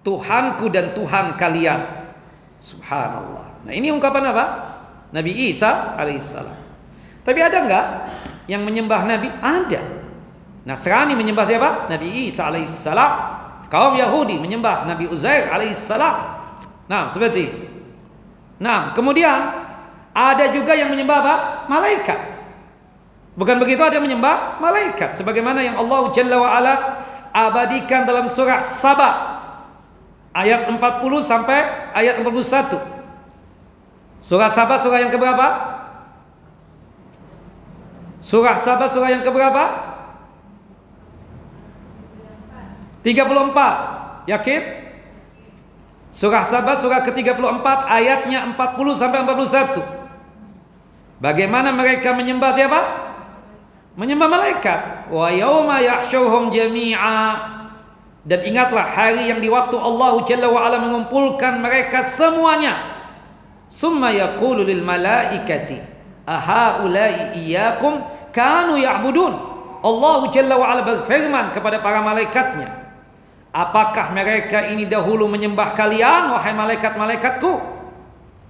Tuhanku dan Tuhan kalian. Subhanallah. Nah, ini ungkapan apa? Nabi Isa alaihissalam. Tapi ada enggak yang menyembah Nabi? Ada. Nasrani menyembah siapa? Nabi Isa alaihissalam. Kaum Yahudi menyembah Nabi Uzair alaihissalam. Nah, seperti itu. Nah, kemudian ada juga yang menyembah apa? Malaikat. Bukan begitu, ada yang menyembah malaikat, sebagaimana yang Allah Jalla wa Ala abadikan dalam surah Saba ayat 40 sampai ayat 41. Surah Saba surah yang keberapa? Surah Saba surah yang keberapa? 34. Yakin? Surah Saba surah ke-34 ayatnya 40 sampai 41. Bagaimana mereka menyembah siapa? Menyembah malaikat. Wa yauma yahsyuhum jami'a. Dan ingatlah hari yang di waktu Allah Jalla wa Ala mengumpulkan mereka semuanya. Summa yaqulu lil malaikati ahaula'i iyyakum kanu ya'budun. Allah Jalla wa Ala berfirman kepada para malaikatnya, apakah mereka ini dahulu menyembah kalian wahai malaikat-malaikatku?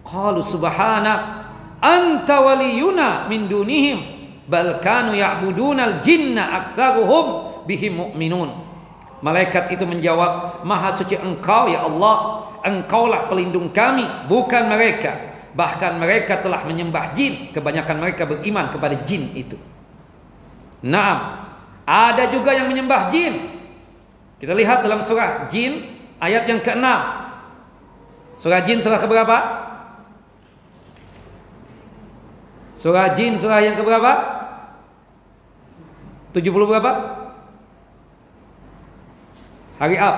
Qalu subhanak anta waliyuna min dunihim bal kanu ya'budunal jinna aktsaruhum bihim mu'minun. Malaikat itu menjawab, maha suci engkau ya Allah, engkaulah pelindung kami, bukan mereka. Bahkan mereka telah menyembah jin, kebanyakan mereka beriman kepada jin itu. Naam, ada juga yang menyembah jin. Kita lihat dalam surah Jin ayat yang ke-6. Surah Jin surah keberapa? Surah Jin surah yang keberapa? 70 berapa? Hari up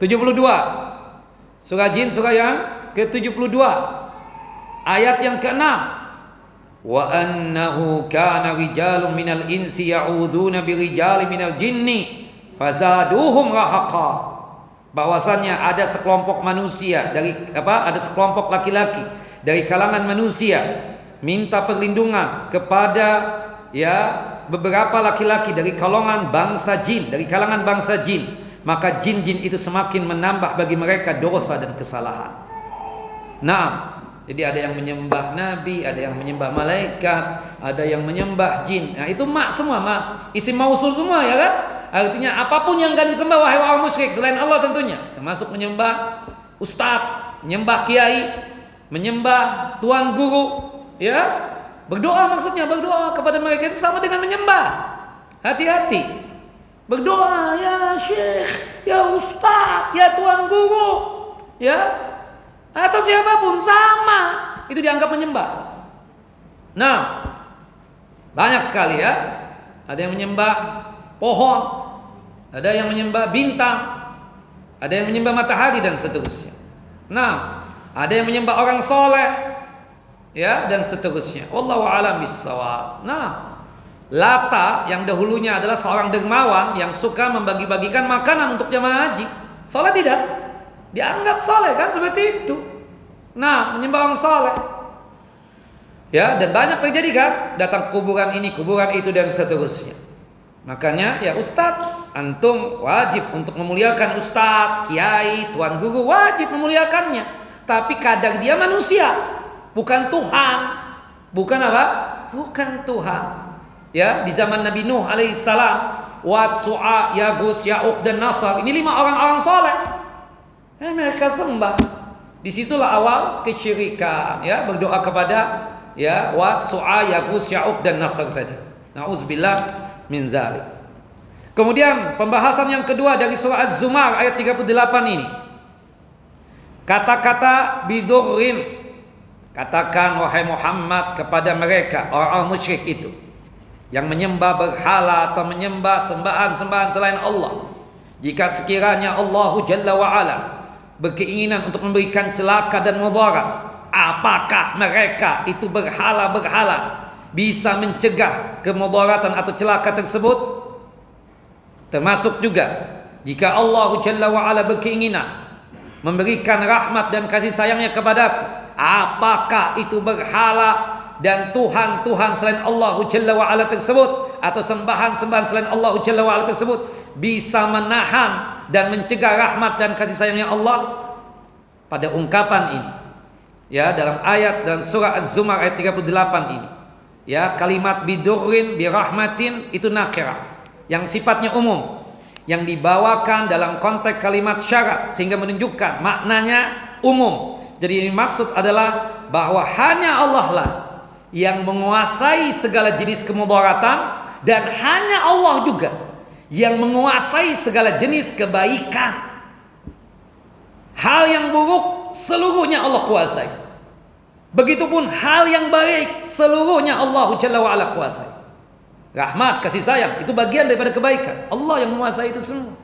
72. Surah Jin surah yang ke-72 ayat yang ke-6. Wa annahu kana rijalun minal insi ya'udzuuna birijalin minal jinni fazaduhum rahaqa. Bahwasannya ada sekelompok manusia dari ada sekelompok laki-laki dari kalangan manusia minta perlindungan kepada beberapa laki-laki dari kalangan bangsa jin, maka jin-jin itu semakin menambah bagi mereka dosa dan kesalahan. Nah, jadi ada yang menyembah nabi, ada yang menyembah malaikat, ada yang menyembah jin. Nah, itu semua isim mausul semua ya kan? Artinya apapun yang kalian sembah wahai orang musyrik selain Allah tentunya, termasuk menyembah ustaz, menyembah kiai, menyembah tuan guru, ya. Berdoa maksudnya berdoa kepada mereka itu sama dengan menyembah. Hati-hati. Berdoa ya syekh, ya ustaz, ya tuan guru, ya. Atau siapapun sama, itu dianggap menyembah. Nah, banyak sekali ya. Ada yang menyembah pohon, ada yang menyembah bintang, ada yang menyembah matahari dan seterusnya. Nah, ada yang menyembah orang soleh, ya, dan seterusnya. Wallahu a'lam bissawab. Nah, Lata yang dahulunya adalah seorang dermawan yang suka membagi-bagikan makanan untuk jamaah haji. Soleh tidak? Dianggap soleh kan seperti itu. Nah, menyembah orang soleh. Ya, dan banyak terjadi kan, datang kuburan ini, kuburan itu dan seterusnya. Makanya ya Ustadz, antum wajib untuk memuliakan Ustadz, kiai, tuan guru, wajib memuliakannya. Tapi kadang dia manusia, bukan Tuhan. Bukan apa? Bukan Tuhan. Ya, di zaman Nabi Nuh alaihissalam, Wad, Su'a, Yagus, Ya'uq dan Nasr, ini 5 orang-orang soleh. Mereka sembah. Disitulah awal kesyirikan, ya, berdoa kepada ya Wad, Su'a, Yagus, Ya'uq dan Nasr tadi. Nauzubillah min dzalik. Kemudian pembahasan yang kedua dari surah Az-Zumar ayat 38 ini. Kata-kata bidurrin. Katakan wahai Muhammad kepada mereka orang-orang musyrik itu yang menyembah berhala atau menyembah sembahan-sembahan selain Allah. Jika sekiranya Allah Jalla wa Ala berkeinginan untuk memberikan celaka dan mudarat, apakah mereka itu berhala-berhala bisa mencegah kemudaratan atau celaka tersebut? Termasuk juga jika Allah Jalla wa Ala berkeinginan memberikan rahmat dan kasih sayangnya kepadaku, apakah itu berhala dan Tuhan-Tuhan selain Allah Jalla wa Ala tersebut atau sembahan-sembahan selain Allah Jalla wa Ala tersebut bisa menahan dan mencegah rahmat dan kasih sayangnya Allah? Pada ungkapan ini, ya, dalam ayat dan surah Az-Zumar ayat 38 ini, ya, kalimat bidurrin birahmatin itu nakirah yang sifatnya umum, yang dibawakan dalam konteks kalimat syarat sehingga menunjukkan maknanya umum. Jadi ini maksud adalah bahwa hanya Allah lah yang menguasai segala jenis kemudaratan, dan hanya Allah juga yang menguasai segala jenis kebaikan. Hal yang buruk seluruhnya Allah kuasai. Begitupun hal yang baik seluruhnya Allah Jalla wa Ala kuasai. Rahmat, kasih sayang itu bagian daripada kebaikan. Allah yang menguasai itu semua.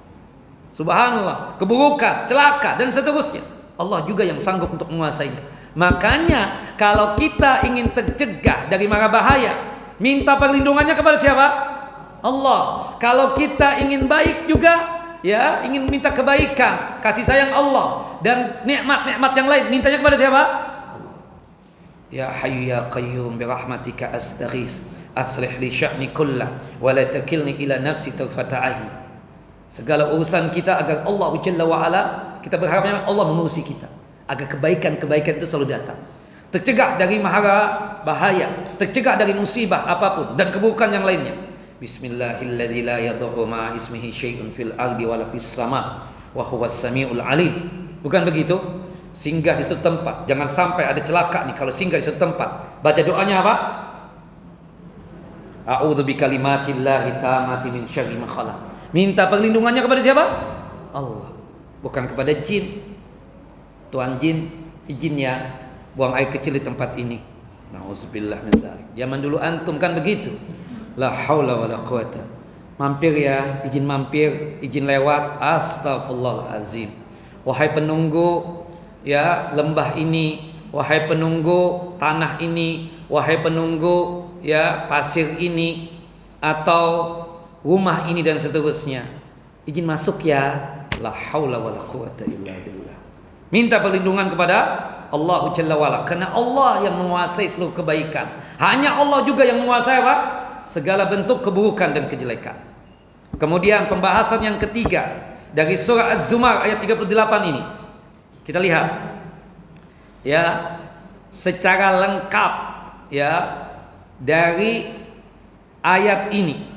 Subhanallah, keburukan, celaka dan seterusnya, Allah juga yang sanggup untuk menguasainya. Makanya kalau kita ingin tercegah dari mara bahaya, minta perlindungannya kepada siapa? Allah. Kalau kita ingin baik juga, ya, ingin minta kebaikan, kasih sayang Allah dan nikmat-nikmat yang lain, mintanya kepada siapa? Ya Hayyu ya Qayyum bi rahmatika astaghis aslih li sya'ni kullah wa la takilni ila nafsi tarfata ain. Segala urusan kita agar Allah Jalla wa Ala, kita berharapnya Allah mengurusi kita agar kebaikan-kebaikan itu selalu datang. Tercegah dari mahara bahaya, tercegah dari musibah apapun dan keburukan yang lainnya. Bismillahilladzi la yadurru ma'a ismihi syai'un fil ardi wala fis sama' wa huwas samiul alim. Bukan begitu? Singgah di suatu tempat, jangan sampai ada celaka nih kalau singgah di suatu tempat. Baca doanya apa? A'udzu bikalimatillahi tammati min syarri ma khalaq. Minta perlindungannya kepada siapa? Allah, bukan kepada jin. Tuan jin, izin ya buang air kecil di tempat ini. Nauzubillah min dzalik. Zaman dulu antum kan begitu. La haula wala quwata. Mampir ya, izin mampir, izin lewat. Astagfirullahalazim. Wahai penunggu ya lembah ini, wahai penunggu tanah ini, wahai penunggu ya pasir ini atau rumah ini dan seterusnya, izin masuk ya. La haula wala quwata illa billah. Minta perlindungan kepada Allah Jalla wa'ala, karena Allah yang menguasai seluruh kebaikan. Hanya Allah juga yang menguasai apa? Segala bentuk keburukan dan kejelekan. Kemudian pembahasan yang ketiga dari surah Az-Zumar ayat 38 ini, kita lihat ya secara lengkap ya dari ayat ini.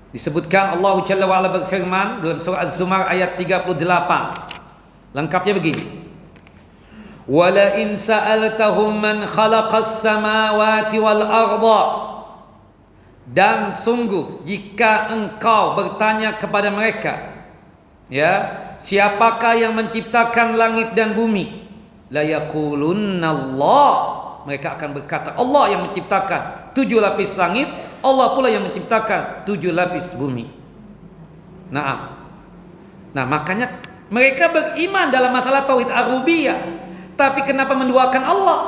Disebutkan Allah Jalla wa'ala berfirman dalam surah Az-Zumar ayat 38. Lengkapnya begini. Wala in sa'altahum man khalaqas samawati wal arda. Dan sungguh jika engkau bertanya kepada mereka, ya, siapakah yang menciptakan langit dan bumi? La yaqulunna Allah. Mereka akan berkata Allah yang menciptakan 7 lapis langit, Allah pula yang menciptakan 7 lapis bumi. Nah, makanya mereka beriman dalam masalah tauhid ar-rububiyah, tapi kenapa menduakan Allah?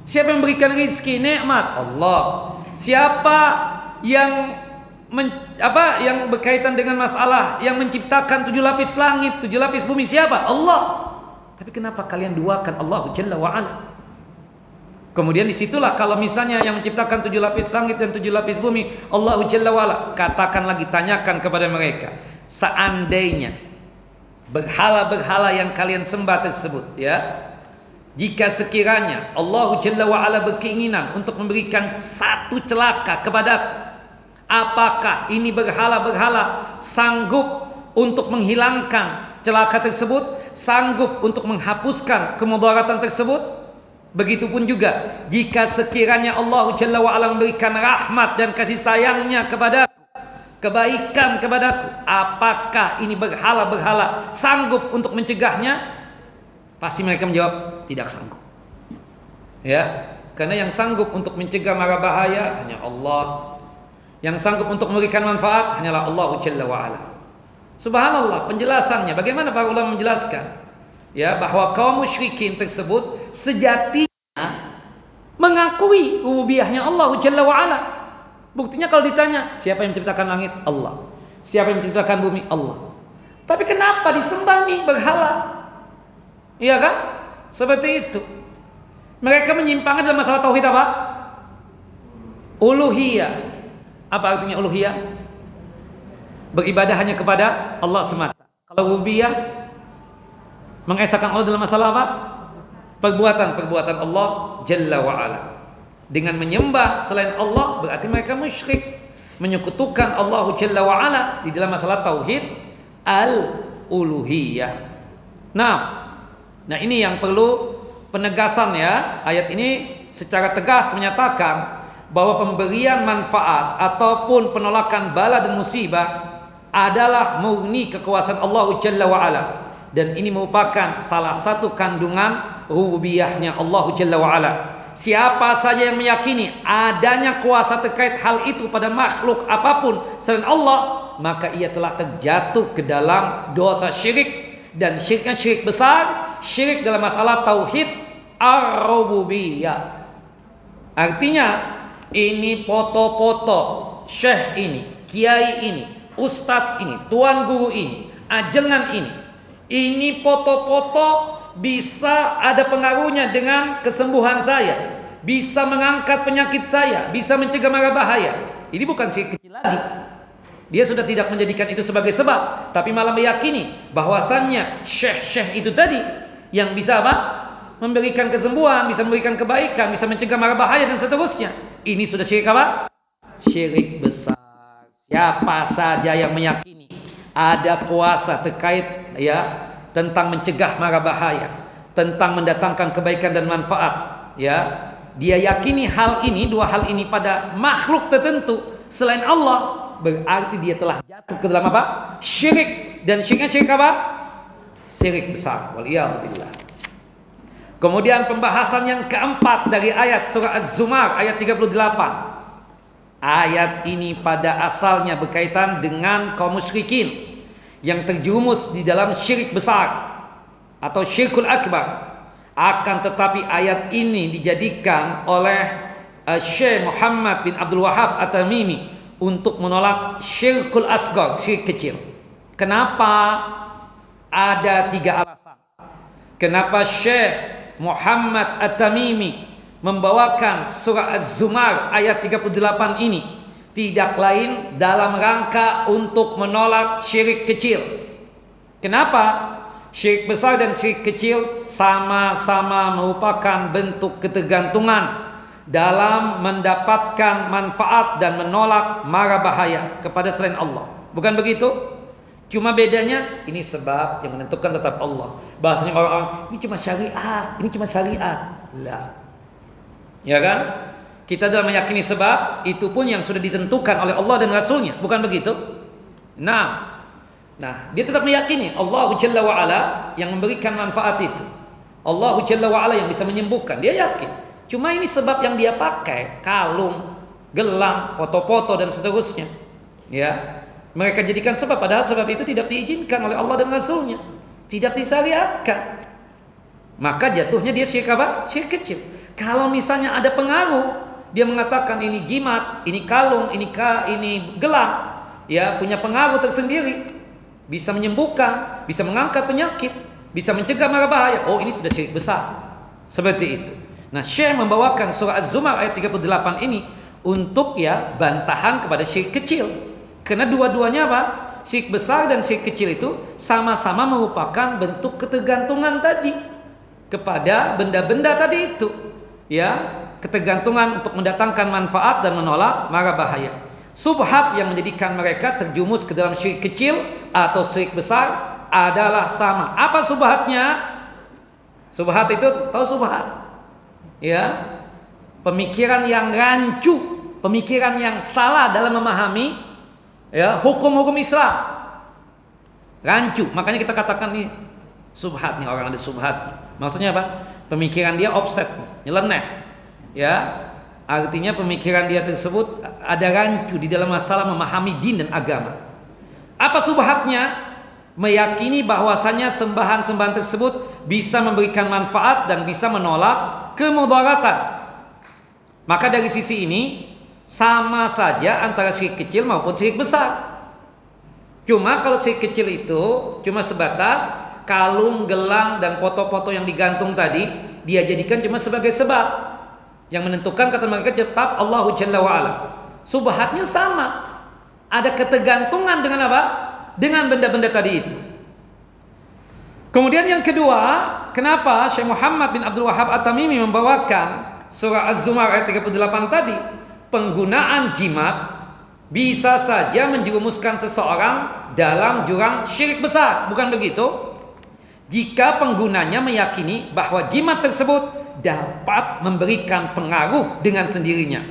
Siapa yang memberikan rizki, nikmat? Allah. Siapa yang yang berkaitan dengan masalah yang menciptakan 7 lapis langit, 7 lapis bumi? Siapa? Allah. Tapi kenapa kalian duakan Allah Jalla wa Ala? Kemudian disitulah kalau misalnya yang menciptakan 7 lapis langit dan 7 lapis bumi Allah Jalla wa Ala, katakan lagi, tanyakan kepada mereka, seandainya berhala-berhala yang kalian sembah tersebut, ya, jika sekiranya Allah Jalla wa Ala berkeinginan untuk memberikan satu celaka kepadaku, apakah ini berhala-berhala sanggup untuk menghilangkan celaka tersebut, sanggup untuk menghapuskan kemudaratan tersebut? Begitupun juga jika sekiranya Allah Jalla wa Ala memberikan rahmat dan kasih sayangnya kepadaku, kebaikan kepadaku, apakah ini berhala-berhala sanggup untuk mencegahnya? Pasti mereka menjawab tidak sanggup. Ya, karena yang sanggup untuk mencegah mara bahaya hanya Allah. Yang sanggup untuk memberikan manfaat hanyalah Allah Jalla wa Ala. Subhanallah, penjelasannya bagaimana para ulama menjelaskan? Ya, bahwa kaum musyrikin tersebut sejatinya mengakui rububiyahnya Allah Jalla wa Ala. Buktinya kalau ditanya, siapa yang menciptakan langit? Allah. Siapa yang menciptakan bumi? Allah. Tapi kenapa disembah nih berhala? Iya kan? Seperti itu. Mereka menyimpang dalam masalah tauhid apa? Uluhiyah. Apa artinya uluhiyah? Beribadah hanya kepada Allah semata. Kalau rububiyah, mengesahkan Allah dalam masalah apa? Perbuatan Allah Jalla wa Ala. Dengan menyembah selain Allah berarti mereka musyrik, menyekutukan Allah Jalla wa Ala di dalam masalah tauhid al-uluhiyah. Nah ini yang perlu penegasan ya. Ayat ini secara tegas menyatakan bahwa pemberian manfaat ataupun penolakan bala dan musibah adalah murni kekuasaan Allah Jalla wa Ala, dan ini merupakan salah satu kandungan rububiyahnya Allah Jalla wa'ala. Siapa saja yang meyakini adanya kuasa terkait hal itu pada makhluk apapun selain Allah, maka ia telah terjatuh ke dalam dosa syirik. Dan syiriknya syirik besar, syirik dalam masalah tauhid ar-rububiyah. Artinya ini foto-foto syekh ini, kiai ini, ustadz ini, tuan guru ini, ajengan ini foto-foto bisa ada pengaruhnya dengan kesembuhan saya, bisa mengangkat penyakit saya, bisa mencegah mara bahaya. Ini bukan syirik kecil lagi. Dia sudah tidak menjadikan itu sebagai sebab, tapi malah meyakini bahwasannya syekh-syekh itu tadi yang bisa apa? Memberikan kesembuhan, bisa memberikan kebaikan, bisa mencegah mara bahaya dan seterusnya. Ini sudah syirik apa? Syirik besar. Siapa saja yang meyakini ada kuasa terkait tentang mencegah mara bahaya, tentang mendatangkan kebaikan dan manfaat, dia yakini hal ini, dua hal ini pada makhluk tertentu selain Allah, berarti dia telah jatuh ke dalam apa? Syirik. Dan syiriknya syirik apa? Syirik besar. Waliyadzubillah. Kemudian pembahasan yang keempat dari ayat surah Az-Zumar ayat 38. Ayat ini pada asalnya berkaitan dengan kaum musyrikin yang terjerumus di dalam syirik besar atau syirkul akbar. Akan tetapi ayat ini dijadikan oleh Syekh Muhammad bin Abdul Wahhab At-Tamimi untuk menolak syirkul asghar, syirik kecil. Kenapa? Ada 3 alasan. Kenapa Syekh Muhammad At-Tamimi membawakan surah Az-Zumar ayat 38 ini? Tidak lain dalam rangka untuk menolak syirik kecil. Kenapa? Syirik besar dan syirik kecil sama-sama merupakan bentuk ketergantungan dalam mendapatkan manfaat dan menolak mara bahaya kepada selain Allah. Bukan begitu? Cuma bedanya ini sebab yang menentukan tetap Allah. Bahasanya orang-orang ini cuma syariat, ini cuma syariat. Lah. Ya kan? Kita dalam meyakini sebab itu pun yang sudah ditentukan oleh Allah dan Rasulnya, bukan begitu? Nah, dia tetap meyakini Allah Jalla wa'ala yang memberikan manfaat itu, Allah Jalla wa'ala yang bisa menyembuhkan. Dia yakin. Cuma ini sebab yang dia pakai, kalung, gelang, foto-foto dan seterusnya. Ya, mereka jadikan sebab, padahal sebab itu tidak diizinkan oleh Allah dan Rasulnya, tidak disyariatkan. Maka jatuhnya dia syirik apa? Syirik kecil. Kalau misalnya ada pengaruh, dia mengatakan ini jimat, ini kalung, ini gelang, punya pengaruh tersendiri, bisa menyembuhkan, bisa mengangkat penyakit, bisa mencegah mara bahaya. Oh, ini sudah syirik besar. Seperti itu. Nah, Syekh membawakan surah Az-Zumar ayat 38 ini untuk bantahan kepada syirik kecil. Karena dua-duanya apa? Syirik besar dan syirik kecil itu sama-sama merupakan bentuk ketergantungan tadi kepada benda-benda tadi itu. Ketergantungan untuk mendatangkan manfaat dan menolak mara bahaya. Subhat yang menjadikan mereka terjumus ke dalam syirik kecil atau syirik besar adalah sama. Apa subhatnya? Subhat itu, tahu subhat? Pemikiran yang rancu, pemikiran yang salah dalam memahami hukum-hukum Islam. Rancu, makanya kita katakan nih subhat nih, orang ada subhat. Maksudnya apa? Pemikiran dia offset, nyeleneh. Artinya pemikiran dia tersebut ada rancu di dalam masalah memahami din dan agama. Apa subhatnya? Meyakini bahwasanya sembahan-sembahan tersebut bisa memberikan manfaat dan bisa menolak kemudaratan. Maka dari sisi ini sama saja antara syirik kecil maupun syirik besar. Cuma kalau syirik kecil itu cuma sebatas kalung, gelang dan foto-foto yang digantung tadi, dia jadikan cuma sebagai sebab. Yang menentukan kata mereka tetap Allah Jalla wa'ala. Subhatnya sama. Ada ketergantungan dengan apa? Dengan benda-benda tadi itu. Kemudian yang kedua, kenapa Syekh Muhammad bin Abdul Wahhab At-Tamimi membawakan surah Az-Zumar ayat 38 tadi? Penggunaan jimat bisa saja menjerumuskan seseorang dalam jurang syirik besar. Bukan begitu? Jika penggunanya meyakini bahwa jimat tersebut dapat memberikan pengaruh dengan sendirinya,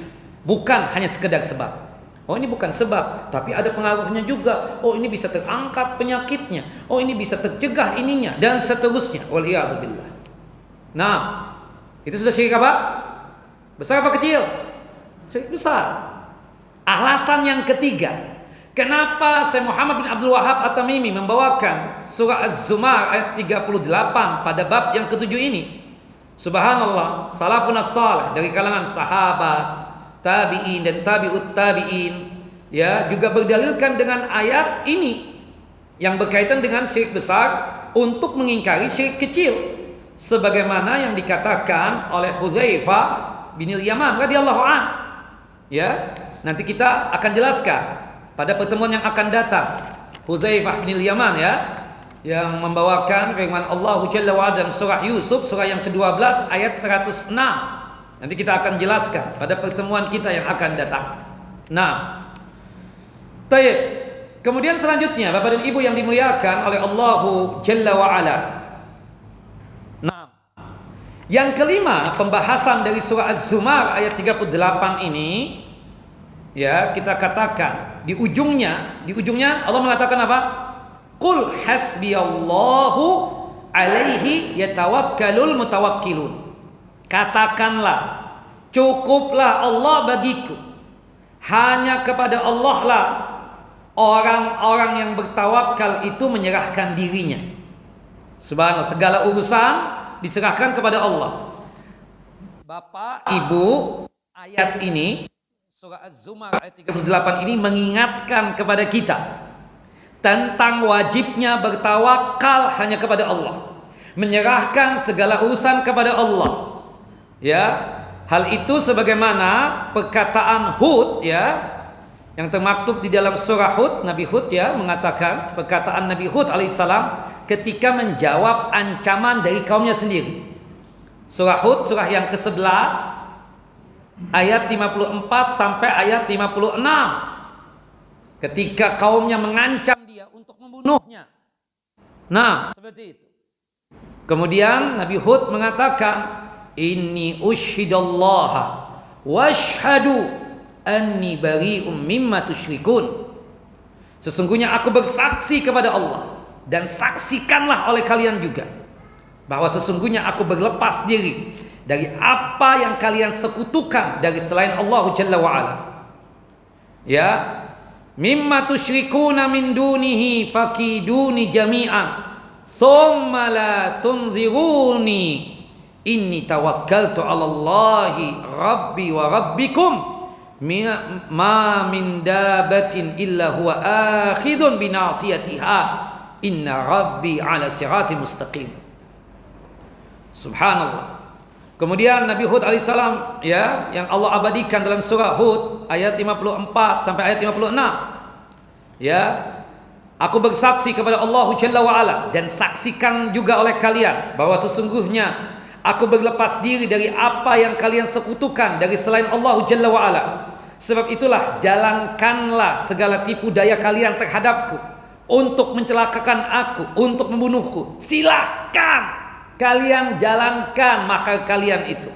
bukan hanya sekedar sebab. Oh, ini bukan sebab, tapi ada pengaruhnya juga. Oh, ini bisa terangkat penyakitnya. Oh, ini bisa tercegah ininya dan seterusnya. Waliyadzubillah. Nah, itu sudah syirik apa? Besar apa kecil? Syirik besar. Alasan yang ketiga, kenapa Syekh Muhammad bin Abdul Wahab At-Tamimi membawakan surah Az-Zumar ayat 38 pada bab yang ketujuh ini? Subhanallah, salafun as-salih dari kalangan sahabat, tabi'in dan tabi'ut tabi'in, ya, juga berdalilkan dengan ayat ini yang berkaitan dengan syirik besar untuk mengingkari syirik kecil, sebagaimana yang dikatakan oleh Hudzaifah bin Yaman radhiyallahu an. Ya, nanti kita akan jelaskan pada pertemuan yang akan datang. Hudzaifah bin Yaman, ya, yang membawakan firman Allah Jalla wa Ala dalam surah Yusuf, surah yang ke-12 ayat 106. Nanti kita akan jelaskan pada pertemuan kita yang akan datang. Nah, baik. Kemudian selanjutnya, Bapak dan Ibu yang dimuliakan oleh Allah Jalla wa Ala. Nah, yang kelima, pembahasan dari surah Az-Zumar ayat 38 ini, ya, kita katakan di ujungnya Allah mengatakan apa? Qul hasbiyallahu alaihi yatawakkalul mutawakkilun. Katakanlah, cukuplah Allah bagiku. Hanya kepada Allah lah orang-orang yang bertawakal itu menyerahkan dirinya. Subhanallah, segala urusan diserahkan kepada Allah. Bapak, Ibu, ayat ini surah Az-Zumar ayat 38 ini mengingatkan kepada kita tentang wajibnya bertawakal hanya kepada Allah, menyerahkan segala urusan kepada Allah. Ya, hal itu sebagaimana perkataan Hud, ya, yang termaktub di dalam surah Hud, Nabi Hud, ya, mengatakan perkataan Nabi Hud alaihissalam ketika menjawab ancaman dari kaumnya sendiri. Surah Hud, surah yang ke-11 ayat 54 sampai ayat 56. Ketika kaumnya mengancam dia untuk membunuhnya. Nah, seperti itu. Kemudian Nabi Hud mengatakan, inni ushidallaha washhadu anni bari'um mimma tusyrikun. Sesungguhnya aku bersaksi kepada Allah, dan saksikanlah oleh kalian juga bahwa sesungguhnya aku berlepas diri dari apa yang kalian sekutukan dari selain Allah Jalla wa Ala. Ya, mimma tusyrikuna min dunihi fakiduni jami'an thumma la tunziruni inni tawakkaltu 'ala Allahi rabbi wa rabbikum ma min dabatin illa huwa akhidun bi nasiyatiha inna rabbi 'ala siratin mustaqim. Subhanallah. Kemudian Nabi Hud alaihissalam, ya, yang Allah abadikan dalam surah Hud ayat 54 sampai ayat 56. Ya, aku bersaksi kepada Allah Jalla wa Ala, dan saksikan juga oleh kalian bahwa sesungguhnya aku berlepas diri dari apa yang kalian sekutukan dari selain Allah Jalla wa Ala. Sebab itulah jalankanlah segala tipu daya kalian terhadapku untuk mencelakakan aku, untuk membunuhku. Silahkan kalian jalankan maka kalian itu,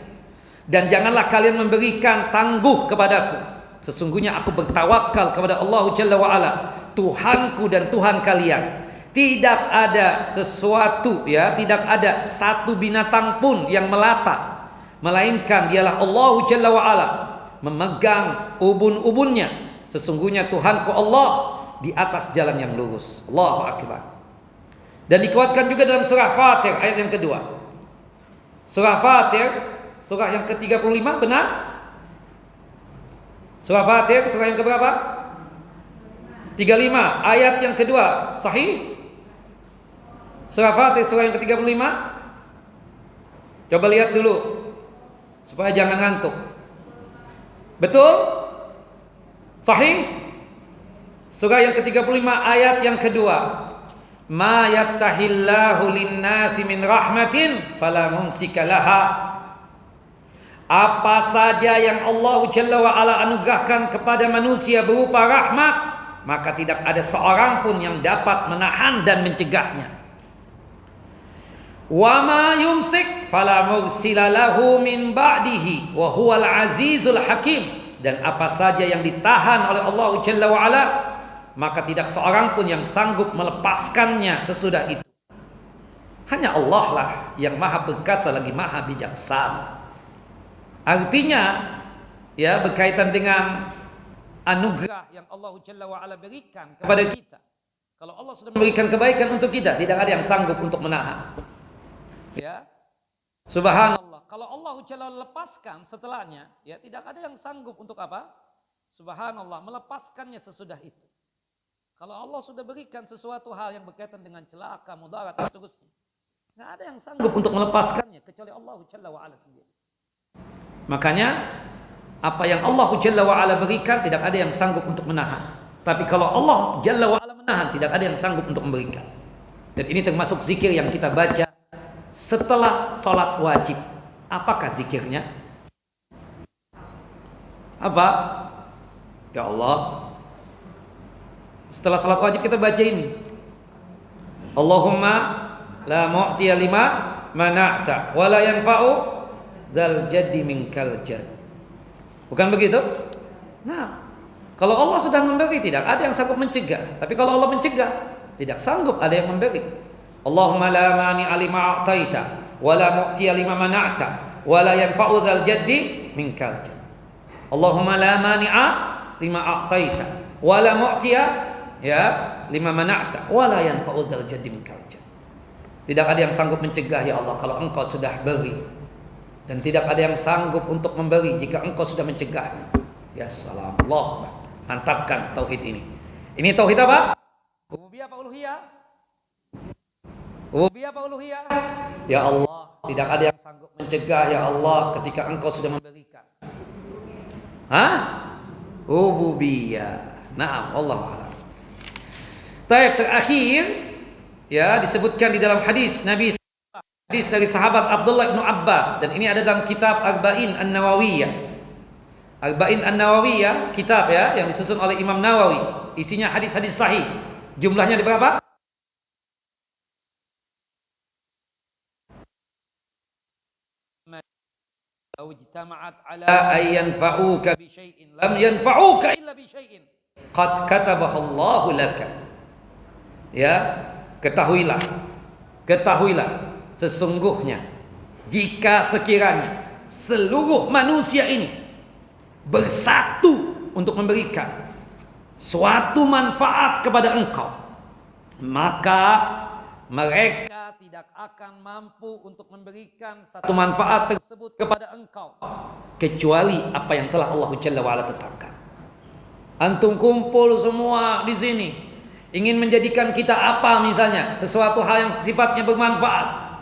dan janganlah kalian memberikan tangguh kepadaku. Sesungguhnya aku bertawakal kepada Allah Jalla wa Ala, Tuhanku dan Tuhan kalian. Tidak ada sesuatu, ya, tidak ada satu binatang pun yang melata, melainkan dialah Allah Jalla wa Ala memegang ubun-ubunnya. Sesungguhnya Tuhanku Allah di atas jalan yang lurus. Allahu Akbar. Dan dikuatkan juga dalam surah Fatir ayat yang kedua. Surah Fatir, surah yang ke-35, benar? Surah Fatir, surah yang keberapa? 35, ayat yang kedua, sahih? Surah Fatir, surah yang ke-35. Coba lihat dulu, supaya jangan ngantuk. Betul? Sahih? Surah yang ke-35, ayat yang kedua. Ma yaftahillahu linnasi min rahmatin fala mumsika laha. Apa saja yang Allah Jalla wa Ala anugerahkan kepada manusia berupa rahmat, maka tidak ada seorang pun yang dapat menahan dan mencegahnya. Wa ma yumsik fala mursila lahu min ba'dihi wa huwal azizul hakim. Dan apa saja yang ditahan oleh Allah Jalla wa Ala, maka tidak seorang pun yang sanggup melepaskannya sesudah itu. Hanya Allah lah yang maha perkasa lagi maha bijaksana. Artinya ya berkaitan dengan anugerah yang Allah Jalla wa Ala berikan kepada kita. Kalau Allah sudah memberikan kebaikan untuk kita, tidak ada yang sanggup untuk menahan. Ya. Subhanallah. Kalau Allah Jalla lepaskan setelahnya, ya tidak ada yang sanggup untuk apa? Subhanallah, melepaskannya sesudah itu. Kalau Allah sudah berikan sesuatu hal yang berkaitan dengan celaka, mudarat dan seterusnya, nggak ada yang sanggup untuk melepaskannya kecuali Allah Jalla wa Ala sendiri. Makanya apa yang Allah Jalla wa Ala berikan tidak ada yang sanggup untuk menahan. Tapi kalau Allah Jalla wa Ala menahan, tidak ada yang sanggup untuk memberikan. Dan ini termasuk zikir yang kita baca setelah sholat wajib. Apakah zikirnya? Apa? Ya Allah, setelah sholat wajib kita baca ini, Allahumma la mu'tiya lima mana'ta wa la yanfa'u dzal jaddi minkal jadd. Bukan begitu? Nah, kalau Allah sudah memberi, tidak ada yang sanggup mencegah. Tapi kalau Allah mencegah, tidak sanggup ada yang memberi. Allahumma la mani'a lima a'taita wa la mu'tiya lima mana'ta wa la yanfa'u dzal jaddi minkal jadd. Allahumma la mani'a lima a'taita wa la mu'tiya ya lima mana'ta wa la yanfa'u dzal jaddi minkal jadd. Tidak ada yang sanggup mencegah ya Allah kalau Engkau sudah beri, dan tidak ada yang sanggup untuk memberi jika Engkau sudah mencegahnya. Ya salam Allah, mantapkan tauhid ini. Ini tauhid apa? Rububiyah apa uluhiyah? Rububiyah apa uluhiyah? Ya Allah, tidak ada yang sanggup mencegah ya Allah ketika Engkau sudah memberikan. Hah? Rububiyah. Naam, Allah a'lam. Taib terakhir ya disebutkan di dalam hadis Nabi, hadis dari sahabat Abdullah bin Abbas, dan ini ada dalam kitab Arba'in An-Nawawiyah. Arba'in An-Nawawiyah kitab ya yang disusun oleh Imam Nawawi. Isinya hadis-hadis sahih. Jumlahnya ada berapa? Law ijtama'at ala ay yanfa'uka bi syai'in lam yanfa'uka illa bi syai'in qad katabahu Allahu laka. Ya, ketahuilah sesungguhnya jika sekiranya seluruh manusia ini bersatu untuk memberikan suatu manfaat kepada engkau, maka mereka tidak akan mampu untuk memberikan satu manfaat tersebut kepada engkau kecuali apa yang telah Allah Jalla wa Ala tetapkan. Antum kumpul semua di sini ingin menjadikan kita apa misalnya, sesuatu hal yang sifatnya bermanfaat.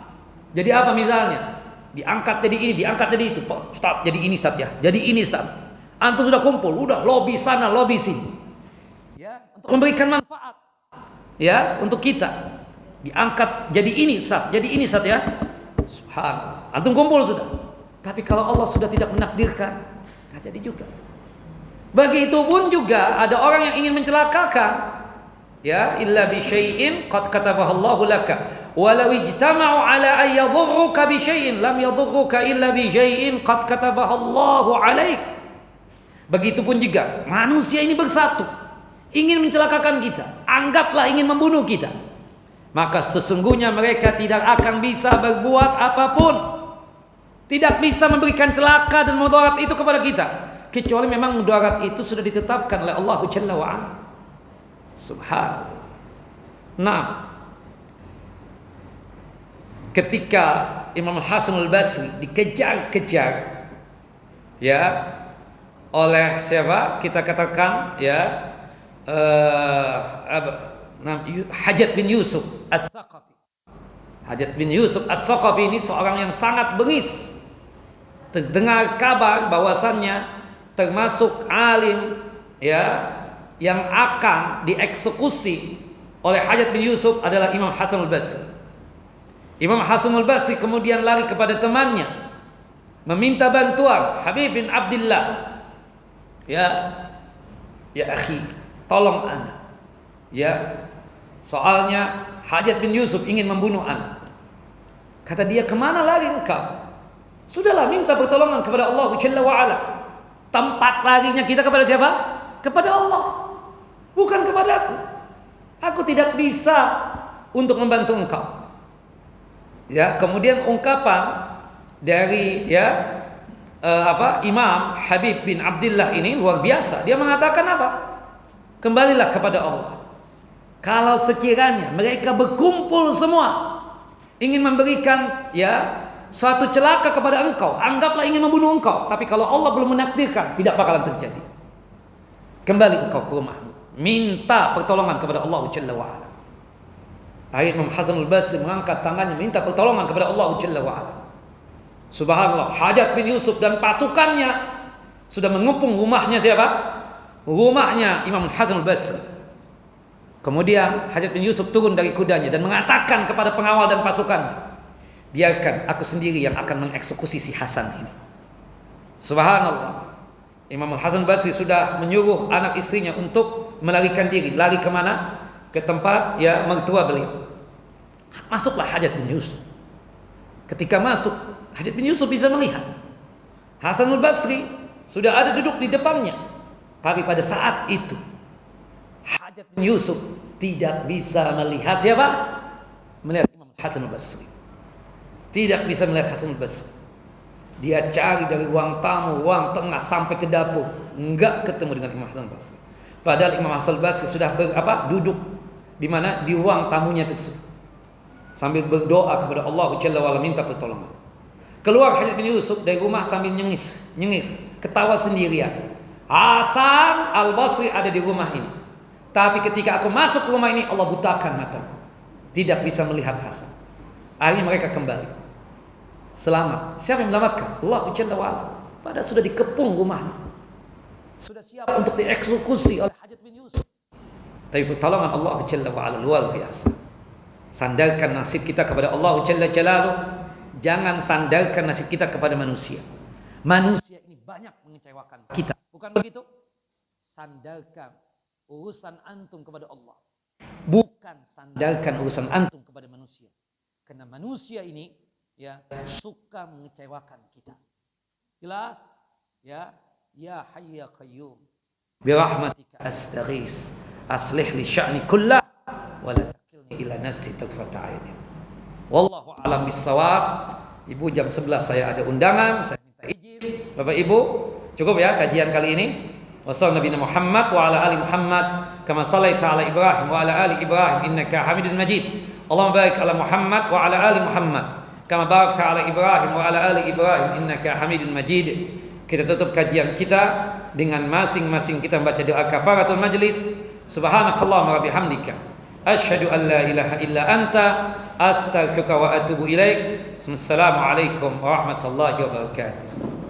Jadi apa misalnya? Diangkat jadi ini, diangkat jadi itu. Stop, jadi ini Ustaz ya. Jadi ini Ustaz. Antum sudah kumpul, udah lobby sana, lobby sini. Ya, untuk memberikan manfaat. Ya, untuk kita. Diangkat jadi ini Ustaz, jadi ini Ustaz ya. Subhanallah. Antum kumpul sudah. Tapi kalau Allah sudah tidak menakdirkan, enggak jadi juga. Begitupun juga ada orang yang ingin mencelakakan. Ya, illa bi syai'in qad katabahu Allahu laka. Walau ijtama'u ala ay yadhurruka bi syai'in lam yadhurruka illa bi syai'in qad katabahu Allahu 'alaik. Begitupun juga manusia ini bersatu ingin mencelakakan kita, anggaplah ingin membunuh kita, maka sesungguhnya mereka tidak akan bisa berbuat apapun, tidak bisa memberikan celaka dan mudarat itu kepada kita, kecuali memang mudarat itu sudah ditetapkan oleh Allah Jalla wa Ala. Subhanallah. Nah, ketika Imam Hasan al-Basri dikejar-kejar ya oleh siapa? Kita katakan ya Hajat bin Yusuf As-Saqafi. Hajat bin Yusuf As-Saqafi ini seorang yang sangat bengis. Terdengar kabar bahwasannya termasuk alim ya yang akan dieksekusi oleh Hajat bin Yusuf adalah Imam Hasan al-Basri. Imam Hasan al-Basri kemudian lari kepada temannya meminta bantuan, Habib bin Abdullah. Ya akhi, tolong ana. Ya, soalnya Hajat bin Yusuf ingin membunuh ana. Kata dia, kemana lari engkau? Sudahlah, minta pertolongan kepada Allah Jalla wa Ala. Tempat larinya kita kepada siapa? Kepada Allah, bukan kepada aku. Aku tidak bisa untuk membantu engkau. Ya, kemudian ungkapan dari Imam Habib bin Abdullah ini luar biasa. Dia mengatakan apa? Kembalilah kepada Allah. Kalau sekiranya mereka berkumpul semua ingin memberikan suatu celaka kepada engkau, anggaplah ingin membunuh engkau, tapi kalau Allah belum menakdirkan, tidak bakalan terjadi. Kembali engkau ke rumahmu, minta pertolongan kepada Allah Jalla wa'ala. Akhirnya Imam Hasan al-Basri mengangkat tangannya minta pertolongan kepada Allah Jalla wa'ala. Subhanallah, Hajjaj bin Yusuf dan pasukannya sudah mengepung rumahnya siapa? Rumahnya Imam Hasan al-Basri. Kemudian Hajjaj bin Yusuf turun dari kudanya dan mengatakan kepada pengawal dan pasukannya, biarkan aku sendiri yang akan mengeksekusi si Hasan ini. Subhanallah, Imam Hasan al-Basri sudah menyuruh anak istrinya untuk melarikan diri. Lari kemana? Ke tempat mertua beliau. Masuklah Hajjaj bin Yusuf. Ketika masuk, Hajjaj bin Yusuf bisa melihat Hasan al-Basri sudah ada duduk di depannya. Tapi pada saat itu Hajjaj bin Yusuf tidak bisa melihat siapa? Melihat Imam Hasan al-Basri. Tidak bisa melihat Hasan al-Basri. Dia cari dari ruang tamu, ruang tengah sampai ke dapur, enggak ketemu dengan Imam Hasan al-Basri. Padahal Imam Hasan al-Basri sudah duduk di mana? Di ruang tamunya tersebut, sambil berdoa kepada Allah Jalla wa'ala, minta pertolongan. Keluar Hajjaj bin Yusuf dari rumah sambil nyengir, ketawa sendirian. Hasan al-Basri ada di rumah ini. Tapi ketika aku masuk ke rumah ini, Allah butakan mataku, tidak bisa melihat Hasan. Akhirnya mereka kembali. Selamat. Siapa yang melamatkan? Allah Jalla wa'ala. Padahal sudah dikepung rumahnya, sudah siap untuk dieksekusi oleh Hajjaj bin Yusuf. Tapi pertolongan Allah Jalla wa'ala luar biasa. Sandarkan nasib kita kepada Allah Jalla Jalaluh. Jangan sandarkan nasib kita kepada manusia. Manusia ini banyak mengecewakan kita, bukan begitu? Sandarkan urusan antum kepada Allah, bukan sandarkan urusan antum kepada manusia. Karena manusia ini suka mengecewakan kita. Jelas? Ya Hayy ya Qayyum, bi rahmatika astaghis, aslih li sya'ni kullah wa la takilni ila nafsi tarfata 'ainin. Wallahu a'lam bissawab. Ibu, jam 11 saya ada undangan, saya minta izin. Bapak Ibu, cukup ya kajian kali ini. Wassallallahu nabiyana Muhammad wa ala ali Muhammad kama shallaita ala Ibrahim wa ala ali Ibrahim innaka Hamidum Majid. Allahumma barik ala Muhammad wa ala ali Muhammad kama barakta ala Ibrahim wa ala ali Ibrahim innaka Hamidum Majid. Kita tutup kajian kita dengan masing-masing kita membaca doa kafaratul majlis. Subhanakallahumma wa bihamdika asyhadu an la ilaha illa anta astaghfiruka wa atubu ilaik. Assalamualaikum warahmatullahi wabarakatuh.